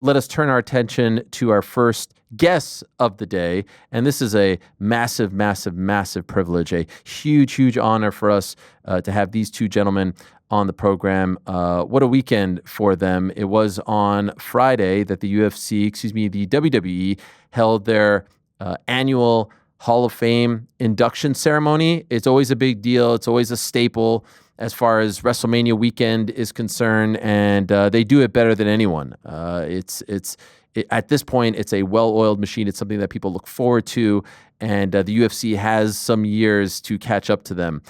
let us turn our attention to our first guest of the day. And this is a massive, massive, massive privilege, a huge, huge honor for us to have these two gentlemen on the program. What a weekend for them. It was on Friday that the WWE held their annual Hall of Fame induction ceremony. It's always a big deal. It's always a staple as far as WrestleMania weekend is concerned, and they do it better than anyone. At this point, it's a well-oiled machine. It's something that people look forward to, and the UFC has some years to catch up to them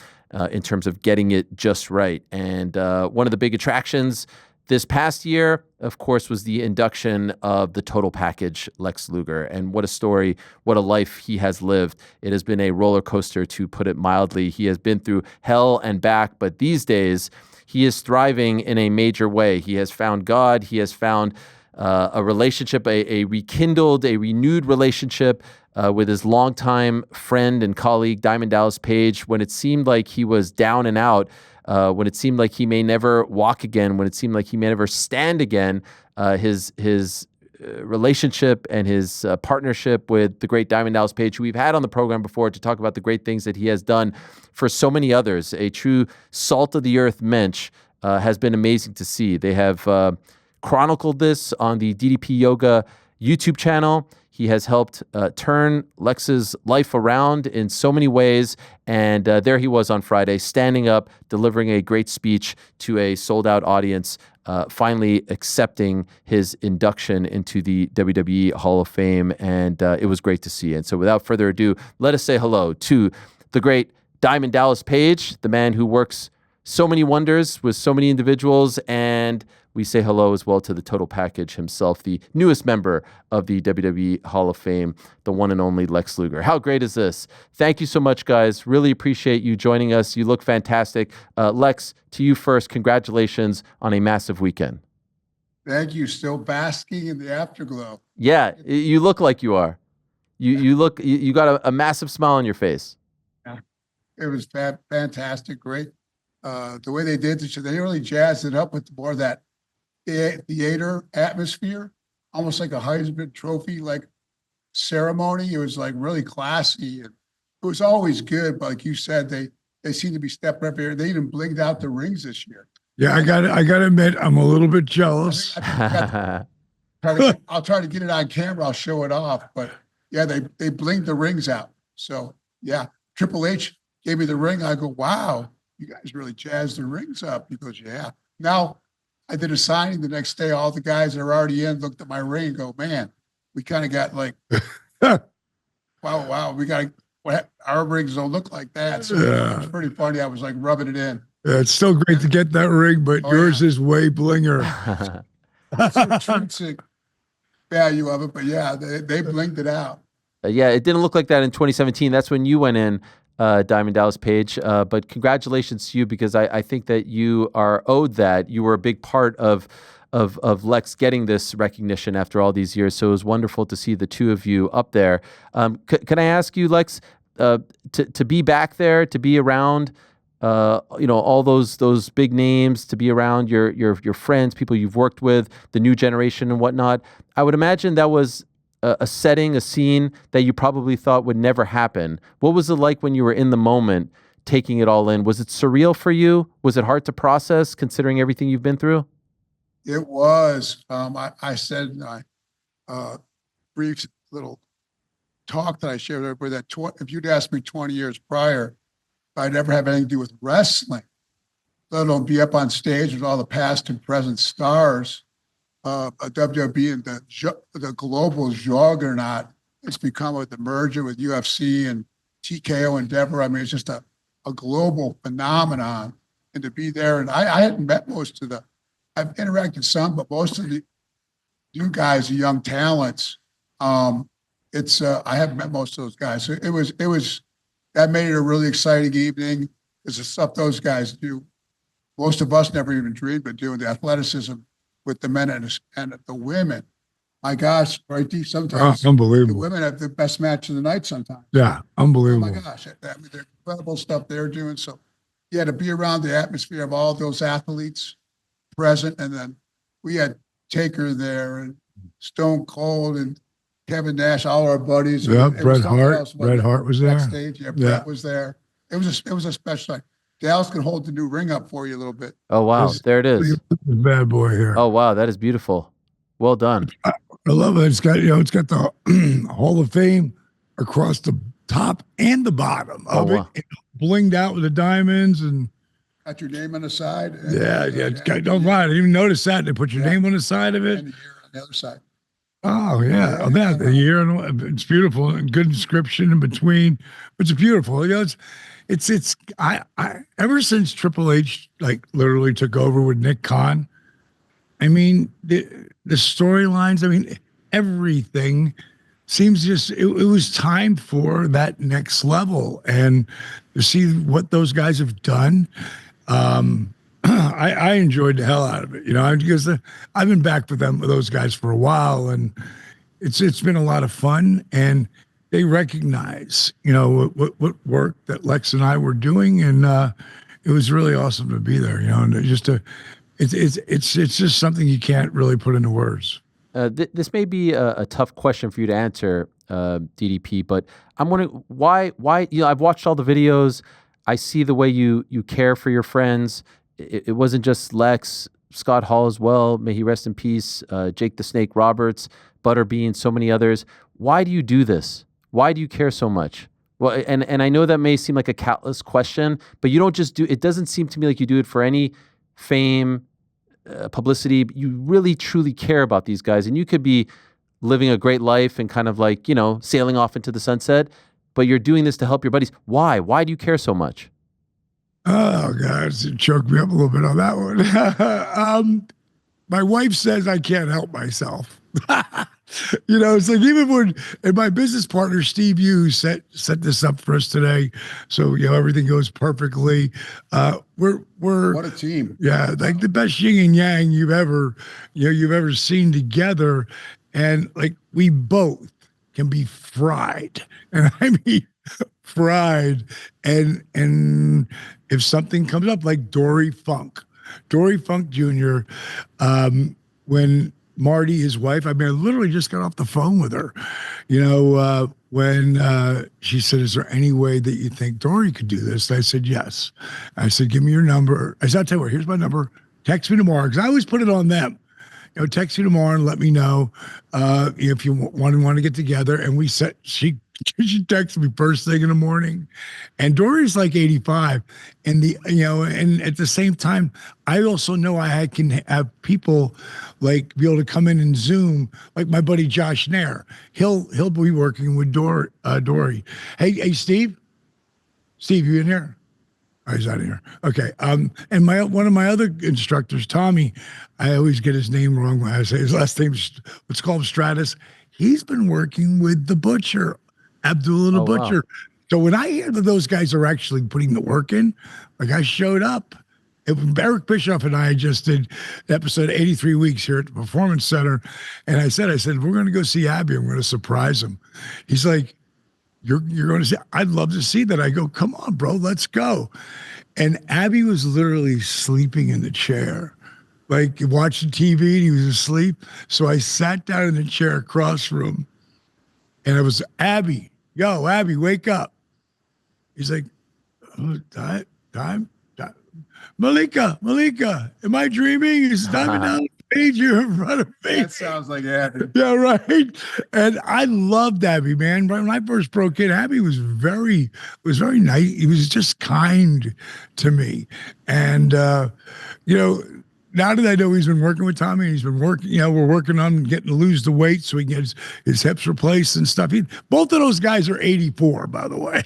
in terms of getting it just right. And one of the big attractions this past year, of course, was the induction of the total package, Lex Luger. And what a story, what a life he has lived. It has been a roller coaster, to put it mildly. He has been through hell and back, but these days he is thriving in a major way. He has found God. He has found a relationship, a rekindled, a renewed relationship with his longtime friend and colleague, Diamond Dallas Page, when it seemed like he was down and out. When it seemed like he may never walk again, when it seemed like he may never stand again, his relationship and his partnership with the great Diamond Dallas Page, who we've had on the program before to talk about the great things that he has done for so many others, a true salt of the earth mensch, has been amazing to see. They have chronicled this on the DDP Yoga YouTube channel. He has helped turn Lex's life around in so many ways. And there he was on Friday, standing up, delivering a great speech to a sold-out audience, finally accepting his induction into the WWE Hall of Fame. And it was great to see. And so without further ado, let us say hello to the great Diamond Dallas Page, the man who works so many wonders with so many individuals. And we say hello as well to the total package himself, the newest member of the WWE Hall of Fame, the one and only Lex Luger. How great is this? Thank you so much, guys. Really appreciate you joining us. You look fantastic. Lex, to you first, congratulations on a massive weekend. Thank you. Still basking in the afterglow. Yeah, you look like you are. You got a massive smile on your face. Yeah. It was fantastic. Great. The way they did this, they really jazzed it up with more of that theater atmosphere, almost like a Heisman Trophy like ceremony. It was like really classy, and it was always good. But like you said, they seem to be stepping up here. They even blinged out the rings this year. Yeah, I got to admit, I'm a little bit jealous. I'll try to get it on camera. I'll show it off. But yeah, they blinged the rings out. So yeah, Triple H gave me the ring. I go, wow, you guys really jazzed the rings up. He goes, yeah. Now I did a signing the next day. All the guys that are already in looked at my ring and go, man, we kind of got like, wow, we got our rings don't look like that. So yeah. It was pretty funny. I was like rubbing it in. Yeah, it's still great to get that ring, but yours is way blinger. It's the intrinsic value of it, but yeah, they blinked it out. Yeah, it didn't look like that in 2017. That's when you went in, Diamond Dallas Page. But congratulations to you, because I think that you are owed that. You were a big part of Lex getting this recognition after all these years. So it was wonderful to see the two of you up there. Can I ask you, Lex, to be back there, to be around, all those big names, to be around your friends, people you've worked with, the new generation and whatnot? I would imagine that was a setting, a scene that you probably thought would never happen. What was it like when you were in the moment, taking it all in? Was it surreal for you? Was it hard to process, considering everything you've been through? It was. I said in my brief little talk that I shared with that if you'd asked me 20 years prior, I'd never have anything to do with wrestling, let alone be up on stage with all the past and present stars. WWE and the global juggernaut it's become with the merger with UFC and TKO Endeavor. I mean, it's just a global phenomenon. And to be there, and I hadn't met most of I've interacted some, but most of the new guys, the young talents, I haven't met most of those guys. So it was that made it a really exciting evening. It's the stuff those guys do. Most of us never even dreamed of doing the athleticism with the men and the women. My gosh, right, Dee, sometimes unbelievable. The women have the best match of the night sometimes. Yeah, unbelievable. Oh my gosh, I mean, they're incredible stuff they're doing. So yeah, to be around the atmosphere of all those athletes present, and then we had Taker there and Stone Cold and Kevin Nash, all our buddies. Yeah, It was Bret something Hart. else, Bret Hart was there. backstage. Yeah, Bret was there. It was a special night. Dallas can hold the new ring up for you a little bit. Oh wow, there it is. Bad boy here. Oh wow, that is beautiful. Well done. I love it. It's got it's got the Hall of Fame across the top and the bottom of wow. it, blinged out with the diamonds and. Got your name on the side. Yeah. It's got, don't mind. I didn't even notice that. They put your name on the side of it. And the year on the other side. Oh yeah, the year and it's beautiful and good description in between. It's beautiful. It's I ever since Triple H like literally took over with Nick Khan. I mean the storylines. I mean everything seems just it was time for that next level and to see what those guys have done. I enjoyed the hell out of it, because I've been back with those guys for a while, and it's been a lot of fun, and they recognize, what work that Lex and I were doing, and it was really awesome to be there, and it's just something you can't really put into words. This may be a tough question for you to answer, DDP, but I'm wondering why I've watched all the videos. I see the way you care for your friends. It wasn't just Lex, Scott Hall as well. May he rest in peace. Jake the Snake Roberts, Butterbean, so many others. Why do you do this? Why do you care so much? Well, and I know that may seem like a countless question, but you don't just do. It doesn't seem to me like you do it for any fame, publicity. You really truly care about these guys, and you could be living a great life and kind of like sailing off into the sunset, but you're doing this to help your buddies. Why? Why do you care so much? Oh, gosh, it choked me up a little bit on that one. My wife says I can't help myself. It's like even when, and my business partner, Steve Hughes, set this up for us today. So, everything goes perfectly. We're what a team. Yeah, like the best yin and yang you've ever seen together. And like we both can be fried. And I mean, fried. And if something comes up like Dory Funk Jr., when Marty, his wife, I literally just got off the phone with her, when she said, is there any way that you think Dory could do this? And I said, yes. I said, give me your number. I said, I'll tell you what, here's my number. Text me tomorrow. Because I always put it on them. Text me tomorrow and let me know if you want to get together. And she texted me first thing in the morning, and Dory's like 85, and and at the same time, I also know I can have people like be able to come in and Zoom, like my buddy Josh Nair. He'll be working with Dory. Hey, Steve, you in here? Oh, he's out of here. Okay. And one of my other instructors, Tommy, I always get his name wrong when I say his last name. Let's call him Stratus. He's been working with the Butcher, Abdullah the Butcher. Wow. So when I hear that those guys are actually putting the work in, like I showed up. Eric Bischoff and I just did episode 83 weeks here at the Performance Center. And I said, we're going to go see Abby. I'm going to surprise him. He's like, you're going to see, I'd love to see that. I go, come on, bro, let's go. And Abby was literally sleeping in the chair, like watching TV, and he was asleep. So I sat down in the chair across from him, and I was, Abby, wake up. He's like, oh, time. Malika, am I dreaming? He's diving down the page here in front of me. That sounds like Abby. Yeah, right. And I loved Abby, man. When I first broke in, Abby was very nice. He was just kind to me. And now that I know he's been working with Tommy, and he's been working, we're working on getting to lose the weight so he can get his hips replaced and stuff. Both of those guys are 84, by the way.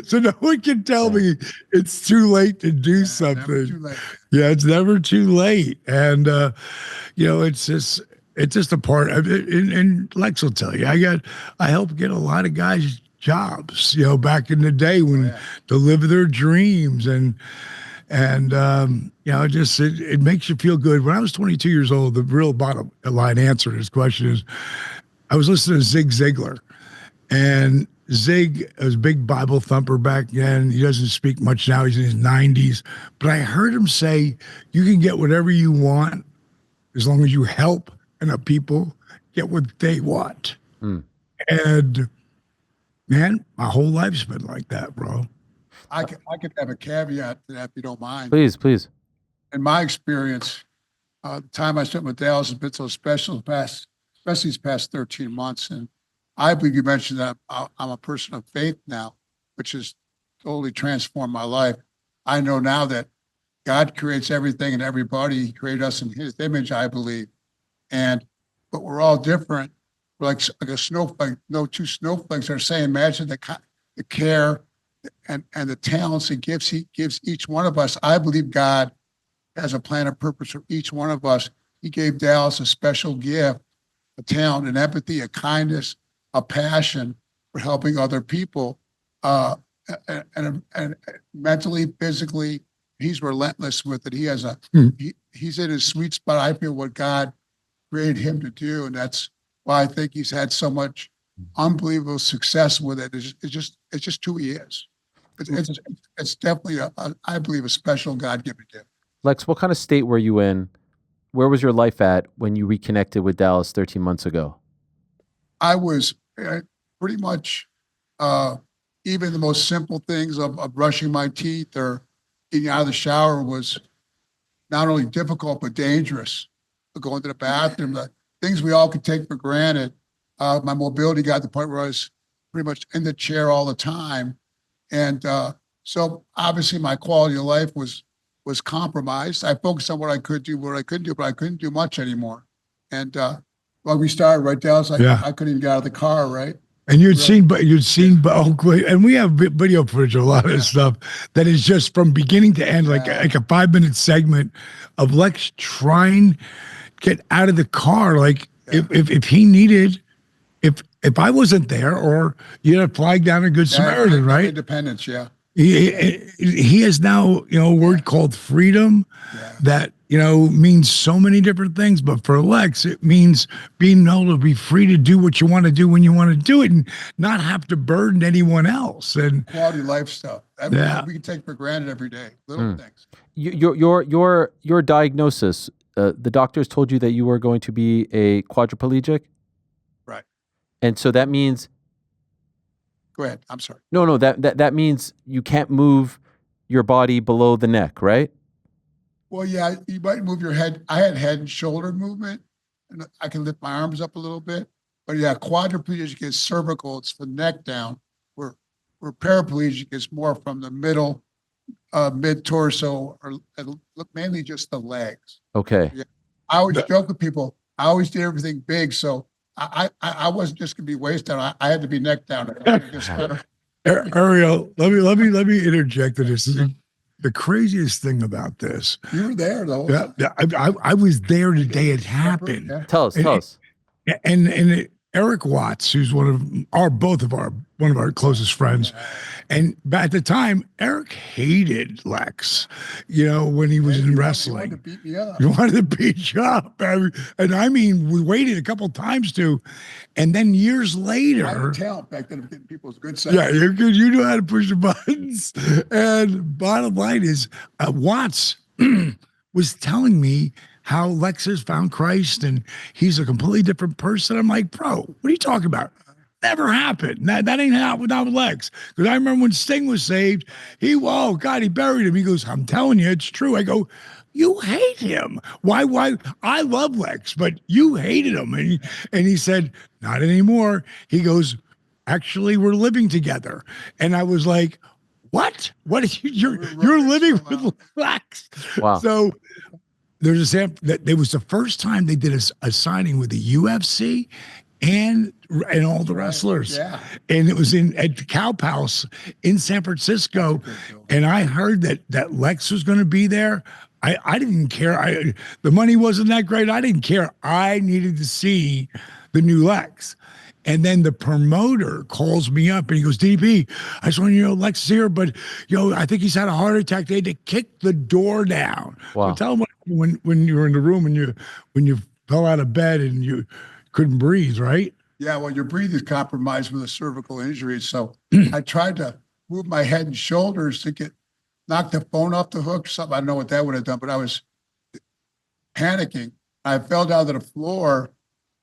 So no one can tell me it's too late to do something. Never too late. Yeah, it's never too late. And, it's just a part of it. And Lex will tell you, I helped get a lot of guys jobs, back in the day when to live their dreams and it makes you feel good. When I was 22 years old, the real bottom line answer to this question is I was listening to Zig Ziglar, and Zig was a big Bible thumper back then. He doesn't speak much now. He's in his 90s, but I heard him say, you can get whatever you want as long as you help enough people get what they want. Mm. And man, my whole life's been like that, bro. I could have a caveat to that if you don't mind. Please, please. In my experience, the time I spent with Dallas has been so special, especially these past 13 months. And I believe you mentioned that I'm a person of faith now, which has totally transformed my life. I know now that God creates everything and everybody. He created us in his image, I believe. But we're all different. We're like a snowflake. No two snowflakes are the same. Imagine the care and the talents and gifts he gives each one of us. I believe God has a plan and purpose for each one of us. He gave Dallas a special gift, a talent, an empathy, a kindness, a passion for helping other people. And mentally, physically, he's relentless with it. He has he's in his sweet spot. I feel what God created him to do, and that's why I think he's had so much unbelievable success with it. It's just who he is. It's definitely I believe a special God-given gift. Lex, what kind of state were you in? Where was your life at when you reconnected with Dallas 13 months ago? I was pretty much even the most simple things of brushing my teeth or getting out of the shower was not only difficult but dangerous. Going to the bathroom, the things we all could take for granted. My mobility got to the point where I was pretty much in the chair all the time, and so obviously my quality of life was compromised. I focused on what I could do, what I couldn't do, but I couldn't do much anymore. And when we started, right, Dallas, I couldn't even get out of the car, right? And you'd seen, and we have video footage of a lot of stuff that is just from beginning to end, like a 5-minute segment of Lex trying to get out of the car. Like if he needed, if I wasn't there, or you had a flag down a Good Samaritan, right? Independence, yeah. He has now, a word called freedom that, means so many different things. But for Lex, it means being able to be free to do what you want to do when you want to do it and not have to burden anyone else. And quality of life stuff. We can take for granted every day, little things. Your diagnosis, the doctors told you that you were going to be a quadriplegic? Right. And so that means... Go ahead. I'm sorry. No, that means you can't move your body below the neck, right? Well, yeah, you might move your head. I had head and shoulder movement, and I can lift my arms up a little bit. But yeah, quadriplegic is cervical. It's the neck down. Where paraplegic is more from the middle, mid torso, or mainly just the legs. Okay. Yeah. I always joke with people. I always did everything big, so I wasn't just gonna be waist down. I had to be neck down. Ariel, let me interject in this. The craziest thing about this. You were there though. Yeah, I was there the day it happened. Yeah. Tell us. And Eric Watts, who's one of our closest friends, and at the time, Eric hated Lex. When he was in wrestling, he wanted to beat me up. He wanted to beat you up, and I mean, we waited a couple times and then years later, I had a talent back then of getting people's good side. Yeah, you're good. You know how to push the buttons. And bottom line is, Watts was telling me how Lex has found Christ and he's a completely different person. I'm like, bro, what are you talking about? Never happened. That ain't happened with Lex. Because I remember when Sting was saved, he buried him. He goes, I'm telling you, it's true. I go, you hate him. Why? I love Lex, but you hated him. And he said, not anymore. He goes, actually, we're living together. And I was like, what? What is you're living with Lex? Wow. So there's a sample that it was the first time they did a signing with the UFC and all the wrestlers. Yeah. And it was at the Cow Palace in San Francisco. And I heard that Lex was going to be there. I didn't care. The money wasn't that great. I didn't care. I needed to see the new Lex. And then the promoter calls me up and he goes, DDP, I just want you to know Lex is here, but I think he's had a heart attack. They had to kick the door down. Wow. So tell him when you were in the room and when you fell out of bed and you couldn't breathe, right? Yeah, well, your breathing is compromised with a cervical injury. So I tried to move my head and shoulders to knock the phone off the hook or something. I don't know what that would have done, but I was panicking. I fell down to the floor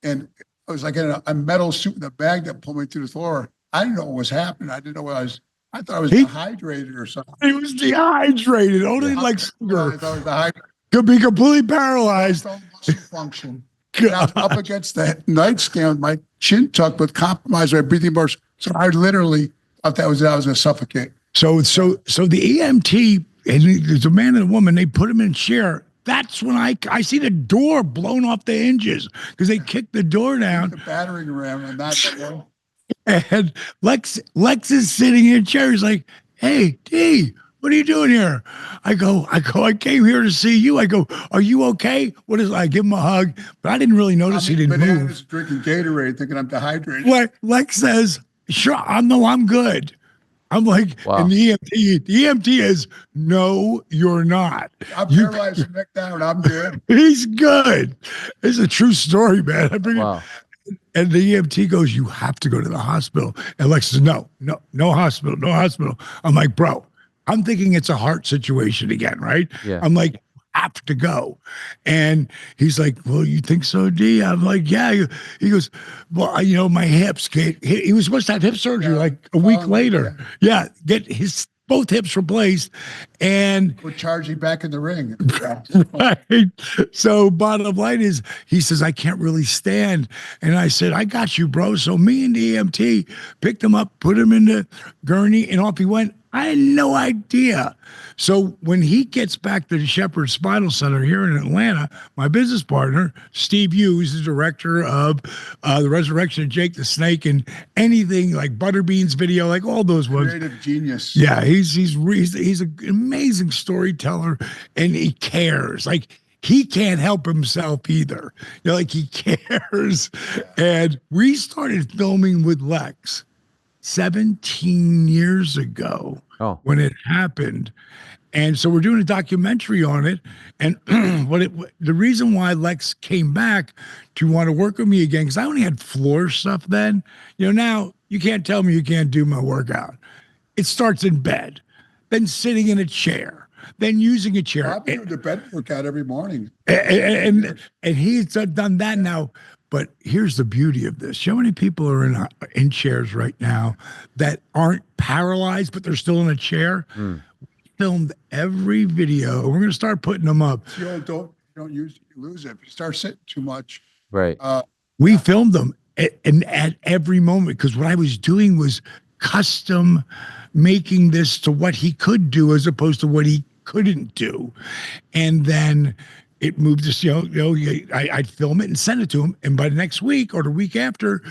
and I was like in a metal suit with a bag that pulled me through the floor. I didn't know what was happening. I didn't know what I thought I was dehydrated or something. He was dehydrated. Only Lex Luger I thought I was dehydrated. could be completely paralyzed. I felt muscle function. And I was up against that nightstand with my chin tucked with compromised my breathing bars. So I literally thought I was going to suffocate. So the EMT, and there's a man and a woman, they put him in a chair. That's when I see the door blown off the hinges because they kicked the door down. The battering ram and that. And Lex is sitting in a chair. He's like, "Hey, D, what are you doing here?" I go, I came here to see you. I go, "Are you okay?" What is? I give him a hug, but I didn't really notice he didn't move. Drinking Gatorade, thinking I'm dehydrated. Lex says, "Sure, I'm good." I'm like, wow. And the EMT is, "No, you're not. I'm paralyzed from neck down. I'm good." He's good. It's a true story, man. Wow. And the EMT goes, "You have to go to the hospital." And Lex says, no hospital. I'm like, bro, I'm thinking it's a heart situation again, right? Yeah. I'm like, have to go. And he's like, "Well, you think so, D?" I'm like, "Yeah." He goes, "Well, my hips." He was supposed to have hip surgery like a week later. Yeah, get his both hips replaced, and we're charging back in the ring. Right. So bottom line is, he says, "I can't really stand." And I said, "I got you, bro." So me and the EMT picked him up, put him in the gurney, and off he went. I had no idea. So when he gets back to the Shepherd Spinal Center here in Atlanta, my business partner, Steve Hughes, the director of The Resurrection of Jake the Snake and anything like Butterbean's video, like all those ones. Creative genius. Yeah, he's an amazing storyteller, and he cares. Like, he can't help himself either. Like, he cares. And we started filming with Lex 17 years ago when it happened. And so we're doing a documentary on it. And the reason why Lex came back to want to work with me again, because I only had floor stuff then. Now you can't tell me you can't do my workout. It starts in bed, then sitting in a chair, then using a chair. I've been doing the bed workout every morning. And he's done that now. But here's the beauty of this. You know how many people are in chairs right now that aren't paralyzed, but they're still in a chair? We filmed every video. We're going to start putting them up. Don't use it, you lose it. If you start sitting too much. Right. We filmed them at every moment, because what I was doing was custom making this to what he could do as opposed to what he couldn't do. And then it moved to, I'd film it and send it to him. And by the next week or the week after,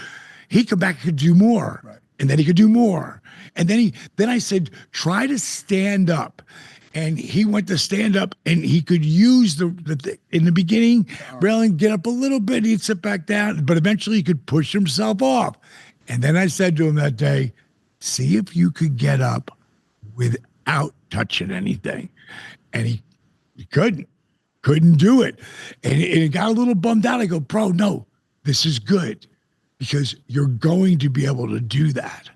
he'd come back and could do more. Right. And then he could do more. And then I said, "Try to stand up." And he went to stand up, and he could use in the beginning, railing, get up a little bit, he'd sit back down, but eventually he could push himself off. And then I said to him that day, "See if you could get up without touching anything." And he couldn't do it. And it got a little bummed out. I go, "Bro, no, this is good, because you're going to be able to do that."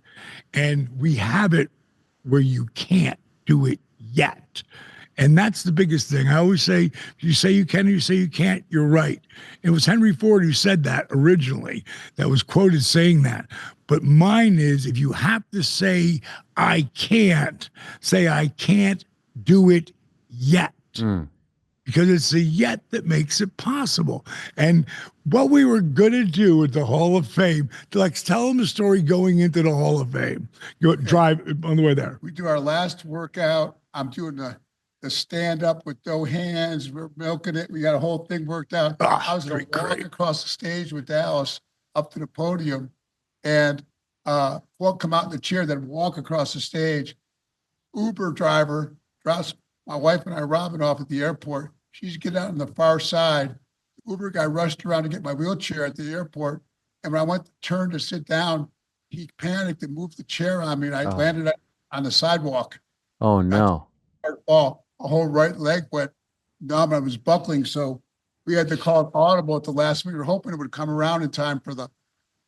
And we have it where you can't do it yet. And that's the biggest thing. I always say, if you say you can or you say you can't, you're right. It was Henry Ford who said that originally, that was quoted saying that. But mine is, if you have to say, "I can't," say, "I can't do it yet." Because it's the yet that makes it possible. And what we were going to do at the Hall of Fame, tell them the story going into the Hall of Fame. Drive on the way there. We do our last workout. I'm doing the stand up with no hands. We're milking it. We got a whole thing worked out. I was going to walk across the stage with Dallas up to the podium, and come out in the chair, then walk across the stage. Uber driver drops my wife and I, Robin, off at the airport. She's getting out on the far side. The Uber guy rushed around to get my wheelchair at the airport. And when I went to turn to sit down, he panicked and moved the chair on me, and I landed on the sidewalk. Oh, no. Fall. A whole right leg went numb. I was buckling. So we had to call it audible at the last minute. We were hoping it would come around in time for the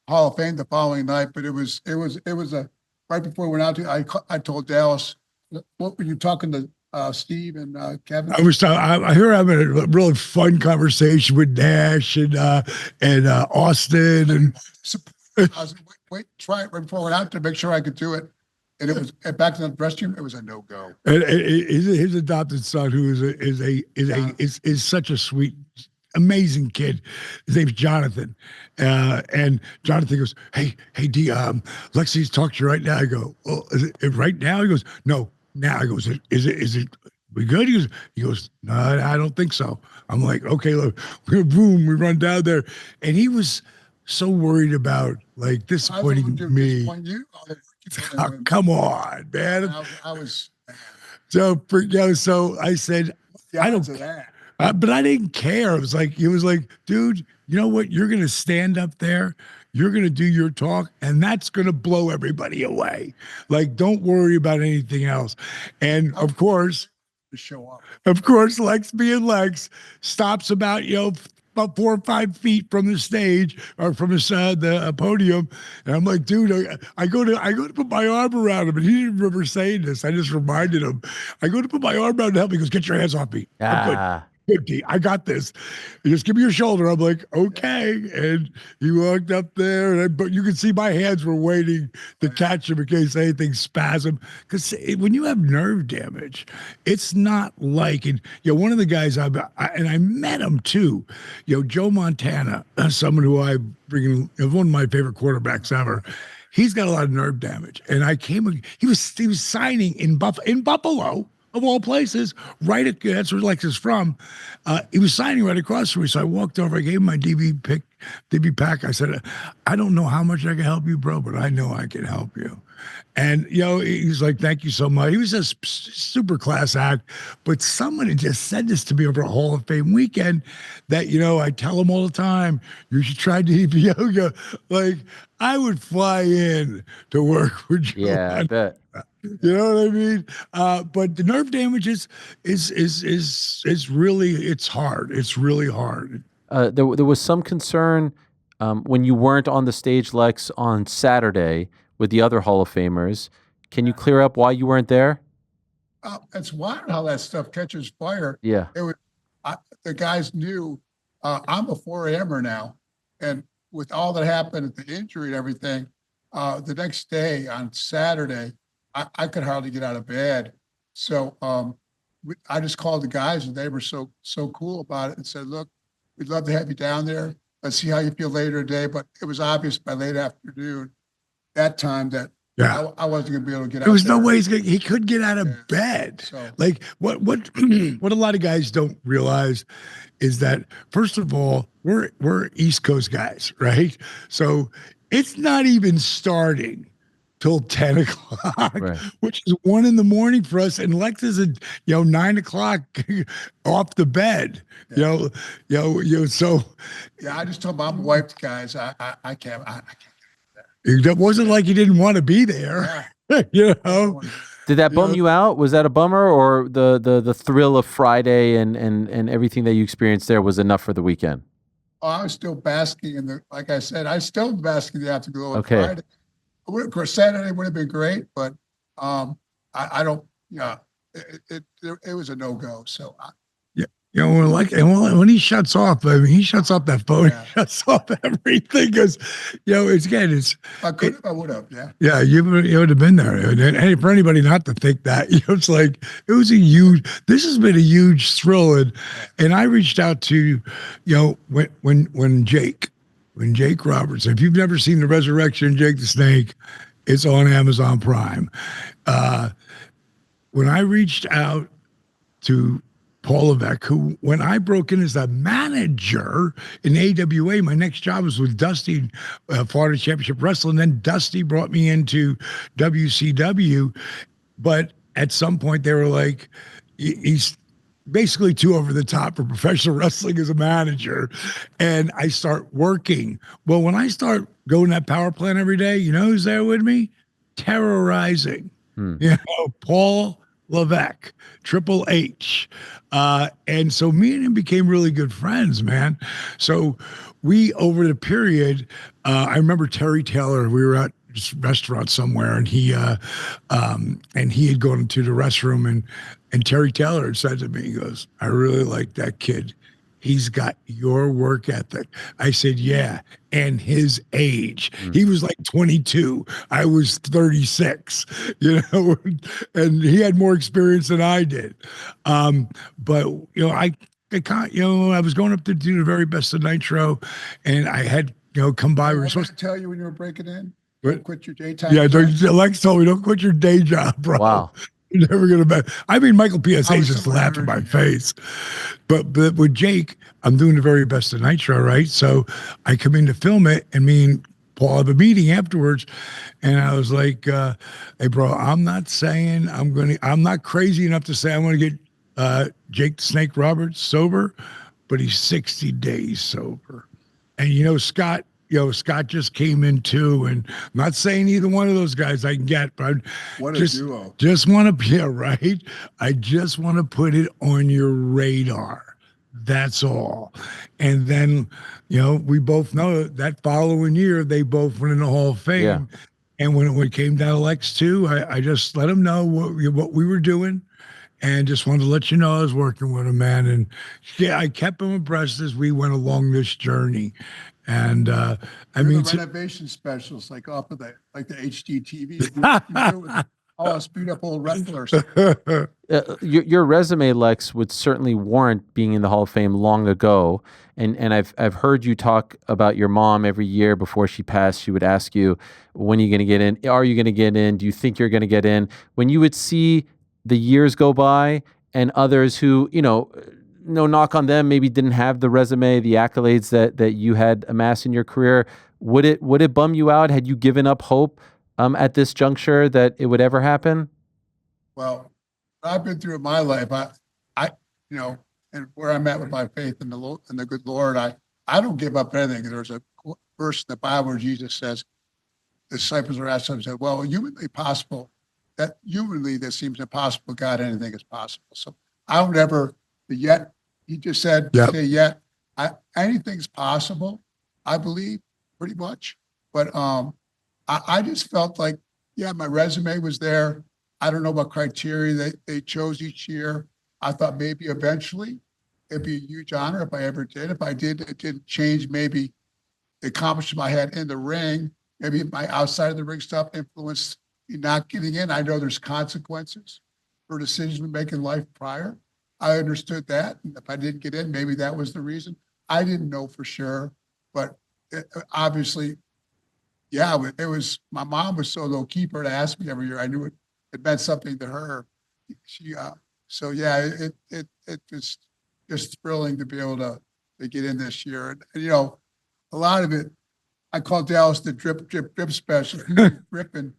Hall of Fame the following night. But it was right before we went out to, I told Dallas, "What were you talking to Steve and Kevin. I hear I'm having a really fun conversation with Nash and Austin and. I was try it right before I went out to make sure I could do it. And it was back in the restroom. It was a no-go. And his adopted son, who is such a sweet, amazing kid. His name's Jonathan, and Jonathan goes, "Hey, D, Lexi's talking to you right now." I go, "Oh, is it right now?" He goes, "No, now." I goes, "Is it? We good?" He goes, "No, I don't think so." I'm like, "Okay, look." Boom, we run down there, and he was so worried about like disappointing me. Disappoint you? Oh, come on, man. I was so so I said, I don't care. But I didn't care. It was like, dude, you know what? You're going to stand up there. You're going to do your talk, and that's going to blow everybody away. Like, don't worry about anything else. And of course, to show up. Of course, Lex being Lex stops about 4 or 5 feet from the stage or from the podium, and I'm like, dude, I go to put my arm around him, and he didn't remember saying this. I just reminded him. I go to put my arm around to help. He goes, "Get your hands off me. I'm good. I got this. You just give me your shoulder." I'm like, "Okay." And he walked up there, but you could see my hands were waiting to catch him in case anything spasm. Because when you have nerve damage, it's not like, and one of the guys and I met him too, Joe Montana, someone who I bring in, one of my favorite quarterbacks ever. He's got a lot of nerve damage, and he was signing in Buffalo. Of all places, that's where Lex is from. He was signing right across from me. So I walked over, I gave him my DB pack. I said, "I don't know how much I can help you, bro, but I know I can help you." And, he's like, "Thank you so much." He was a super class act, but someone had just said this to me over a Hall of Fame weekend that, I tell him all the time, "You should try DDP Yoga." Like, I would fly in to work with you. Yeah, I bet. You know what I mean? But the nerve damage is really, it's hard. It's really hard. There was some concern when you weren't on the stage, Lex, on Saturday with the other Hall of Famers. Can you clear up why you weren't there? It's wild how that stuff catches fire. Yeah. The guys knew I'm a 4 a.m.er now, and with all that happened at the injury and everything, the next day on Saturday, I could hardly get out of bed. So I just called the guys, and they were so cool about it and said, "Look, we'd love to have you down there. Let's see how you feel later today." But it was obvious by late afternoon that time that I wasn't going to be able to get out. There was no way he could get out of bed. So, like what a lot of guys don't realize is that, first of all, we're East Coast guys, right? So it's not even starting till 10 o'clock, right, which is 1 a.m. for us. And Lex is at 9 o'clock off the bed. So I just told my wife, guys, I can't. It wasn't like you didn't want to be there. Yeah. Did that bum you out? Was that a bummer, or the thrill of Friday and everything that you experienced there was enough for the weekend? Oh, I was still basking in like I said, I still basking in the afterglow of Friday. Of course, Saturday would have been great, but I don't. It was a no-go. So when he shuts off, he shuts off that phone. Yeah. He shuts off everything because it's. I could have, I would have. Yeah. Yeah, you would have been there, and for anybody not to think that, it's like it was a huge. This has been a huge thrill, and I reached out to, when Jake Roberts, if you've never seen The Resurrection of Jake the Snake, it's on Amazon Prime. When I reached out to Paul Levesque, who, when I broke in as a manager in AWA, my next job was with Dusty, Florida Championship Wrestling. Then Dusty brought me into WCW. But at some point they were like, he's basically too over the top for professional wrestling as a manager. And I start working. Well, when I start going to that power plant every day, who's there with me? Terrorizing. Paul Levesque, Triple H. And so me and him became really good friends, man. So we, over the period, I remember Terry Taylor, we were at this restaurant somewhere, and he had gone into the restroom, And Terry Taylor had said to me, he goes, I really like that kid. He's got your work ethic. I said, yeah, and his age. He was like 22. I was 36, and he had more experience than I did. But, I can't, I was going up to do the very best of Nitro, and I had, come by. We were What did I supposed to tell you when you were breaking in? What? Don't quit your daytime. Yeah, job. Lex told me, don't quit your day job, bro. Wow. You're never gonna bet. I mean, Michael PSA I was just so laughed in my energy, face. But with Jake, I'm doing the very best of Nitro, right? So I come in to film it, and me and Paul have a meeting afterwards, and I was like, "Hey, bro, I'm not saying I'm not crazy enough to say I'm gonna get Jake the Snake Roberts sober, but he's 60 days sober." And Scott. Scott just came in too, and I'm not saying either one of those guys I can get, but What a just duo. want to, yeah, right. I just want to put it on your radar. That's all. And then, we both know that following year they both went in the Hall of Fame. Yeah. And when it came down to Lex 2, I just let him know what we were doing. And just wanted to let you know I was working with him, man. And yeah, I kept him abreast as we went along this journey. And I You're mean, the renovation specialist, like off of the HGTV. You with all speed up old wrestlers. Your resume, Lex, would certainly warrant being in the Hall of Fame long ago. And I've heard you talk about your mom every year before she passed. She would ask you, when are you going to get in? Are you going to get in? Do you think you're going to get in? When you would see the years go by and others who, no knock on them, maybe didn't have the resume, the accolades that you had amassed in your career, would it bum you out? Had you given up hope at this juncture that it would ever happen? Well, I've been through in my life. And where I'm at with my faith in the good Lord, I don't give up anything. There's a verse in the Bible where Jesus says, disciples are asked, said, well, humanly possible. That humanly that seems impossible. God, anything is possible. So I don't ever yet. He just said, say yet. Anything's possible. I believe pretty much. But I just felt like, my resume was there. I don't know what criteria they chose each year. I thought maybe eventually it'd be a huge honor if I ever did. If I did, it didn't change maybe the accomplishment I had in the ring. Maybe my outside of the ring stuff influenced me not getting in. I know there's consequences for decisions we make in life prior. I understood that. And if I didn't get in, maybe that was the reason. I didn't know for sure. But obviously, it was, my mom was so low keeper to ask me every year. I knew it meant something to her. It was just thrilling to be able to get in this year. And a lot of it, I call Dallas the drip special. Dripping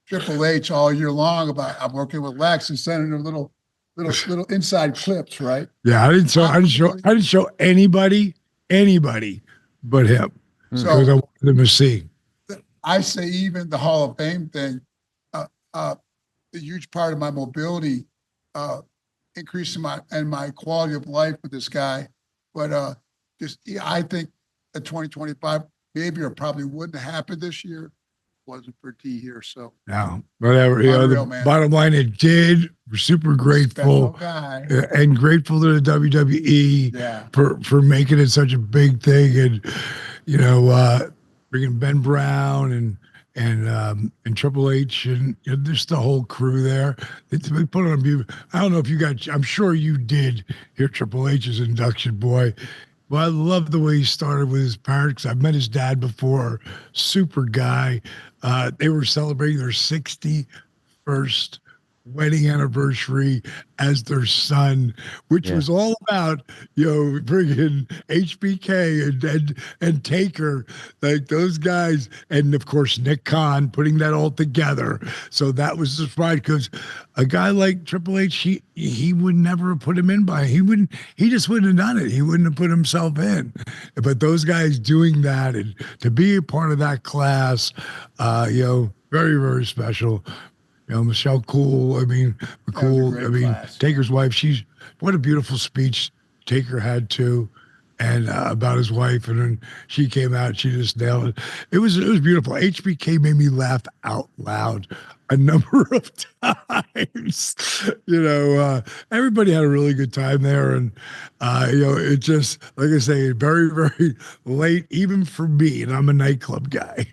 Triple H all year long about I'm working with Lex and sending her little inside clips, right? Yeah, I didn't show anybody but him. So because I wanted them to see. I say even the Hall of Fame thing, a huge part of my mobility, increasing my quality of life with this guy. But I think that 2025 maybe or probably wouldn't have happened this year. Wasn't for D here, so No, whatever. Unreal, The man. bottom line, it did. We're super grateful guy. and grateful to the WWE for making it such a big thing, and bringing Ben Brown and Triple H and just the whole crew there. They put on beautiful. I don't know if you got. I'm sure you did hear Triple H's induction, boy. Well, I love the way he started with his parents. I've met his dad before. Super guy. They were celebrating their 61st wedding anniversary as their son, which was all about, bringing HBK and Taker, like those guys. And of course, Nick Khan putting that all together. So that was the surprise, because a guy like Triple H, he would never have put him in he just wouldn't have done it. He wouldn't have put himself in. But those guys doing that and to be a part of that class, very, very special. Michelle Cool. Class. Taker's wife. What a beautiful speech Taker had too, and about his wife. And then she came out. She just nailed it. It was beautiful. HBK made me laugh out loud. a number of times. Everybody had a really good time there, and it just, like I say, very, very late, even for me, and I'm a nightclub guy.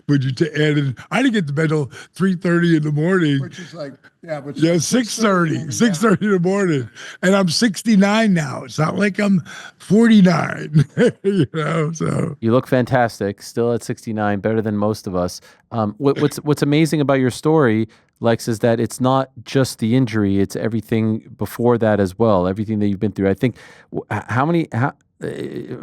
Would you add in? I didn't get to bed till 3:30 in the morning. Which is like, yeah, but 6:30 in the morning, and I'm 69 now. It's not like I'm 49. So You look fantastic, still at 69, better than most of us. What's amazing about your story, Lex, is that it's not just the injury; it's everything before that as well. Everything that you've been through. I think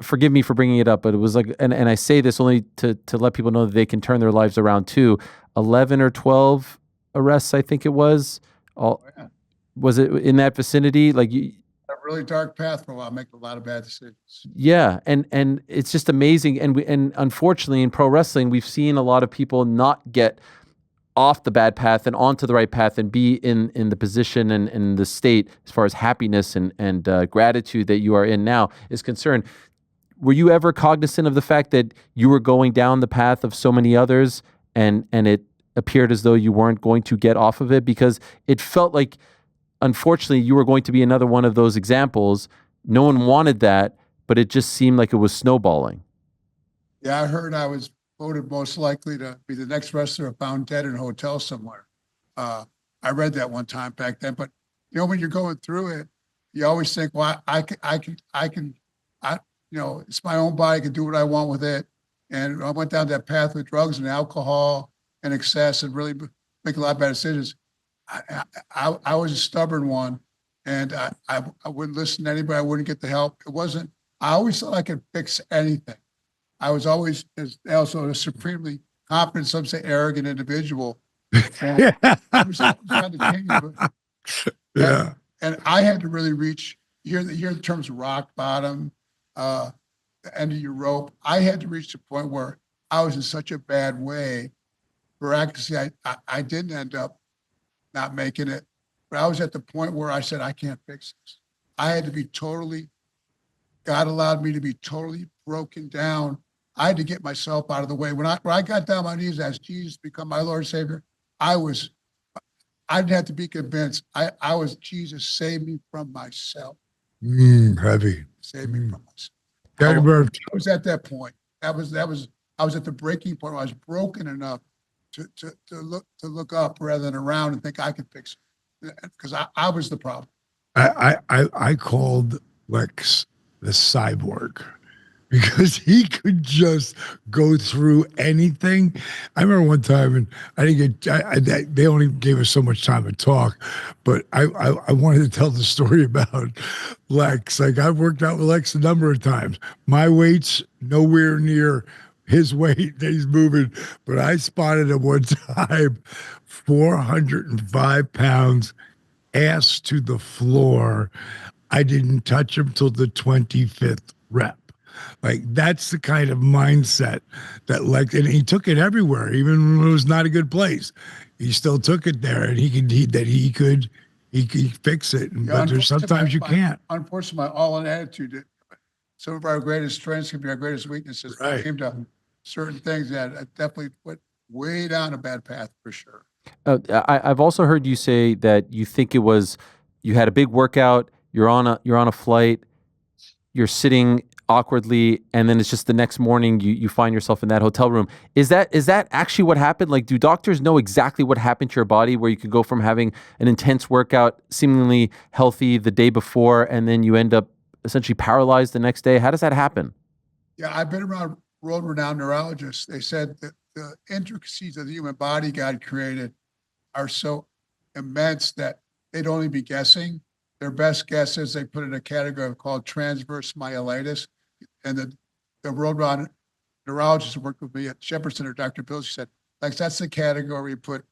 forgive me for bringing it up, but it was like, and I say this only to let people know that they can turn their lives around too. 11 or 12 arrests, I think it was. Was it in that vicinity? Like you. A really dark path for a while, make a lot of bad decisions. Yeah, and it's just amazing, and unfortunately in pro wrestling we've seen a lot of people not get off the bad path and onto the right path and be in the position and in the state as far as happiness and gratitude that you are in now is concerned. Were you ever cognizant of the fact that you were going down the path of so many others and it appeared as though you weren't going to get off of it? Because it felt like, unfortunately, you were going to be another one of those examples. No one wanted that, but it just seemed like it was snowballing. Yeah, I heard I was voted most likely to be the next wrestler found dead in a hotel somewhere. I read that one time back then, but when you're going through it, you always think, well, I can, it's my own body, I can do what I want with it. And I went down that path with drugs and alcohol and excess and really make a lot of bad decisions. I was a stubborn one, and I wouldn't listen to anybody. I wouldn't get the help. I always thought I could fix anything. I was always also a supremely confident, some say arrogant individual. And I was always trying to change it. Yeah. And I had to really reach, here in terms of rock bottom, the end of your rope. I had to reach the point where I was in such a bad way. Miraculously, I didn't end up not making it, but I was at the point where I said, I can't fix this. I had to be God allowed me to be totally broken down. I had to get myself out of the way. When I got down on my knees, asked Jesus to become my Lord and Savior, I didn't have to be convinced. I was, Jesus, save me from myself. Heavy. Save me from myself. I was at that point. I was at the breaking point where I was broken enough to look up rather than around and think I could fix it, because I was the problem. I called Lex the cyborg because he could just go through anything. I remember one time, and I didn't get, they only gave us so much time to talk, but I wanted to tell the story about Lex. Like, I've worked out with Lex a number of times. My weight's nowhere near his weight that he's moving, but I spotted him one time, 405 pounds, ass to the floor. I didn't touch him till the 25th rep. Like, that's the kind of mindset that Lex, and he took it everywhere, even when it was not a good place. He still took it there, and he could fix it. Yeah, but there's sometimes you can't. Unfortunately, my all-in attitude, some of our greatest strengths can be our greatest weaknesses. Right. Came to certain things that definitely put way down a bad path for sure. I've also heard you say that you think it was, you had a big workout, you're on a flight, you're sitting awkwardly, and then it's just the next morning you find yourself in that hotel room. Is that actually what happened? Like, do doctors know exactly what happened to your body, where you could go from having an intense workout, seemingly healthy the day before, and then you end up essentially paralyzed the next day? How does that happen? Yeah, I've been around world-renowned neurologists. They said that the intricacies of the human body God created are so immense that they'd only be guessing. Their best guess is they put in a category called transverse myelitis. And the world-renowned neurologist who worked with me at Shepherd Center, Dr. Bill, she said, Lex, that's the category we put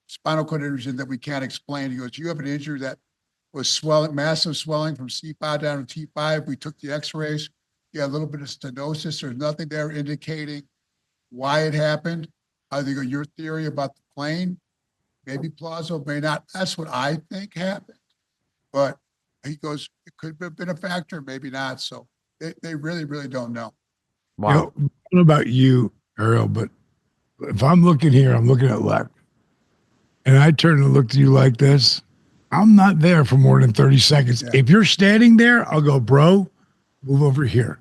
spinal cord injuries in that we can't explain. He goes, you have an injury that was swelling, massive swelling from C5 down to T5. We took the x-rays. You had a little bit of stenosis. There's nothing there indicating why it happened. They go, your theory about the plane may be plausible, may not. That's what I think happened. But he goes, it could have been a factor, maybe not. So they really, really don't know. Wow. I don't know about you, Ariel, but if I'm looking here, I'm looking at Lex. and I turned and looked at you like this, I'm not there for more than 30 seconds. Yeah. If you're standing there, I'll go, bro, move over here.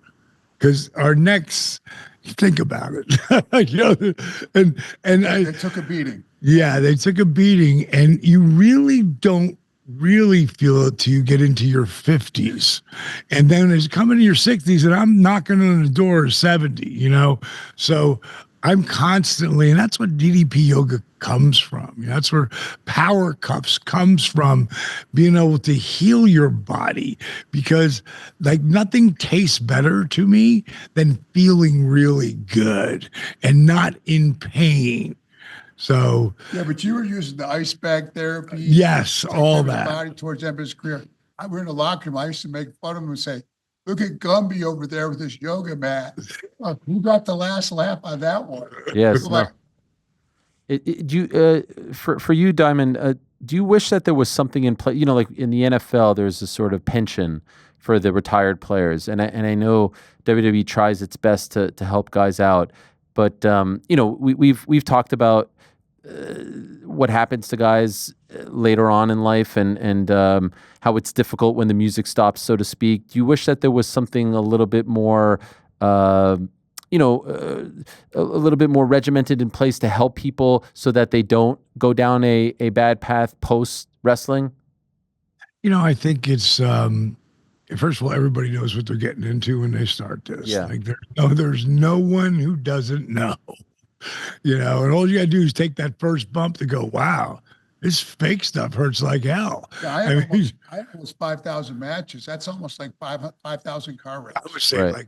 Because our necks, think about it. You know, and They took a beating. yeah, they took a beating, and you really don't really feel it till you get into your 50s. And then it's coming to your 60s, and I'm knocking on the door of 70, you know? So I'm constantly, and that's what DDP yoga comes from. You know, that's where power cuffs comes from, being able to heal your body, because like nothing tastes better to me than feeling really good and not in pain. So Yeah, but you were using the ice bag therapy. yes, take all care of his that. body towards the end of his career. I were in the locker room. I used to make fun of him and say, "Look at Gumby over there with his yoga mat. Who got the last laugh on that one?" Yes. I'm like, Do you, for you, Diamond, do you wish that there was something in place? You know, like in the NFL, there's a sort of pension for the retired players, and I know WWE tries its best to help guys out, but you know, we've talked about what happens to guys later on in life, and how it's difficult when the music stops, so to speak. Do you wish that there was something a little bit more? You know, a little bit more regimented in place to help people so that they don't go down a bad path post wrestling? You know, I think it's first of all, everybody knows what they're getting into when they start this. Yeah. Like there's no one who doesn't know. You know, and all you gotta do is take that first bump to go, wow, this fake stuff hurts like hell. yeah, I had almost 5,000 matches. That's almost like 5,000 car I wrecks. would say Right.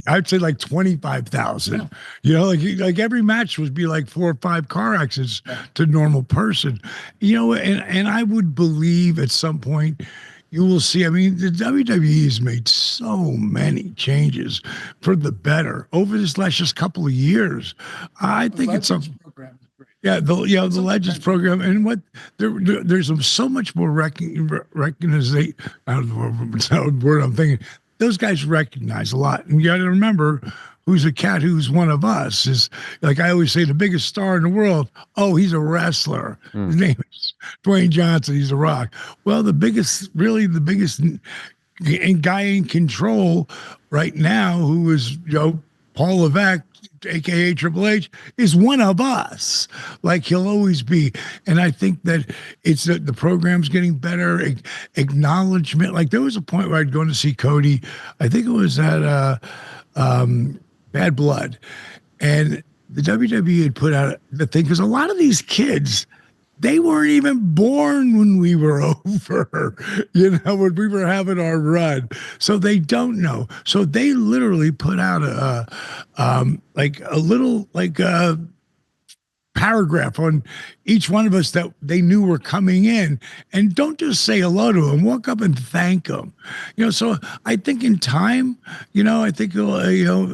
I'd say like 25,000. You know, like every match would be like 4 or 5 car accidents to normal person. You know, and I would believe at some point you will see. I mean, the WWE has made so many changes for the better over this last just couple of years. I think it's Legends something. program is great. Yeah, the Some Legends potential. program, and what there's so much more recognition. I don't know what word I'm thinking. Those guys recognize a lot, and you got to remember, who's a cat who's one of us is like I always say, the biggest star in the world. Oh, he's a wrestler. His name is Dwayne Johnson. He's a Rock. Well, the biggest guy in control right now, who is Paul Levesque, aka Triple H, is one of us, like he'll always be. And I think that it's the program's getting better. Acknowledgement. Like there was a point where I'd go to see Cody. I think it was at Bad Blood, and the WWE had put out the thing, because a lot of these kids, they weren't even born when we were over, you know, when we were having our run. So they don't know. So they literally put out a little paragraph on each one of us that they knew were coming in, and don't just say hello to them, walk up and thank them. You know, so I think in time, you know, I think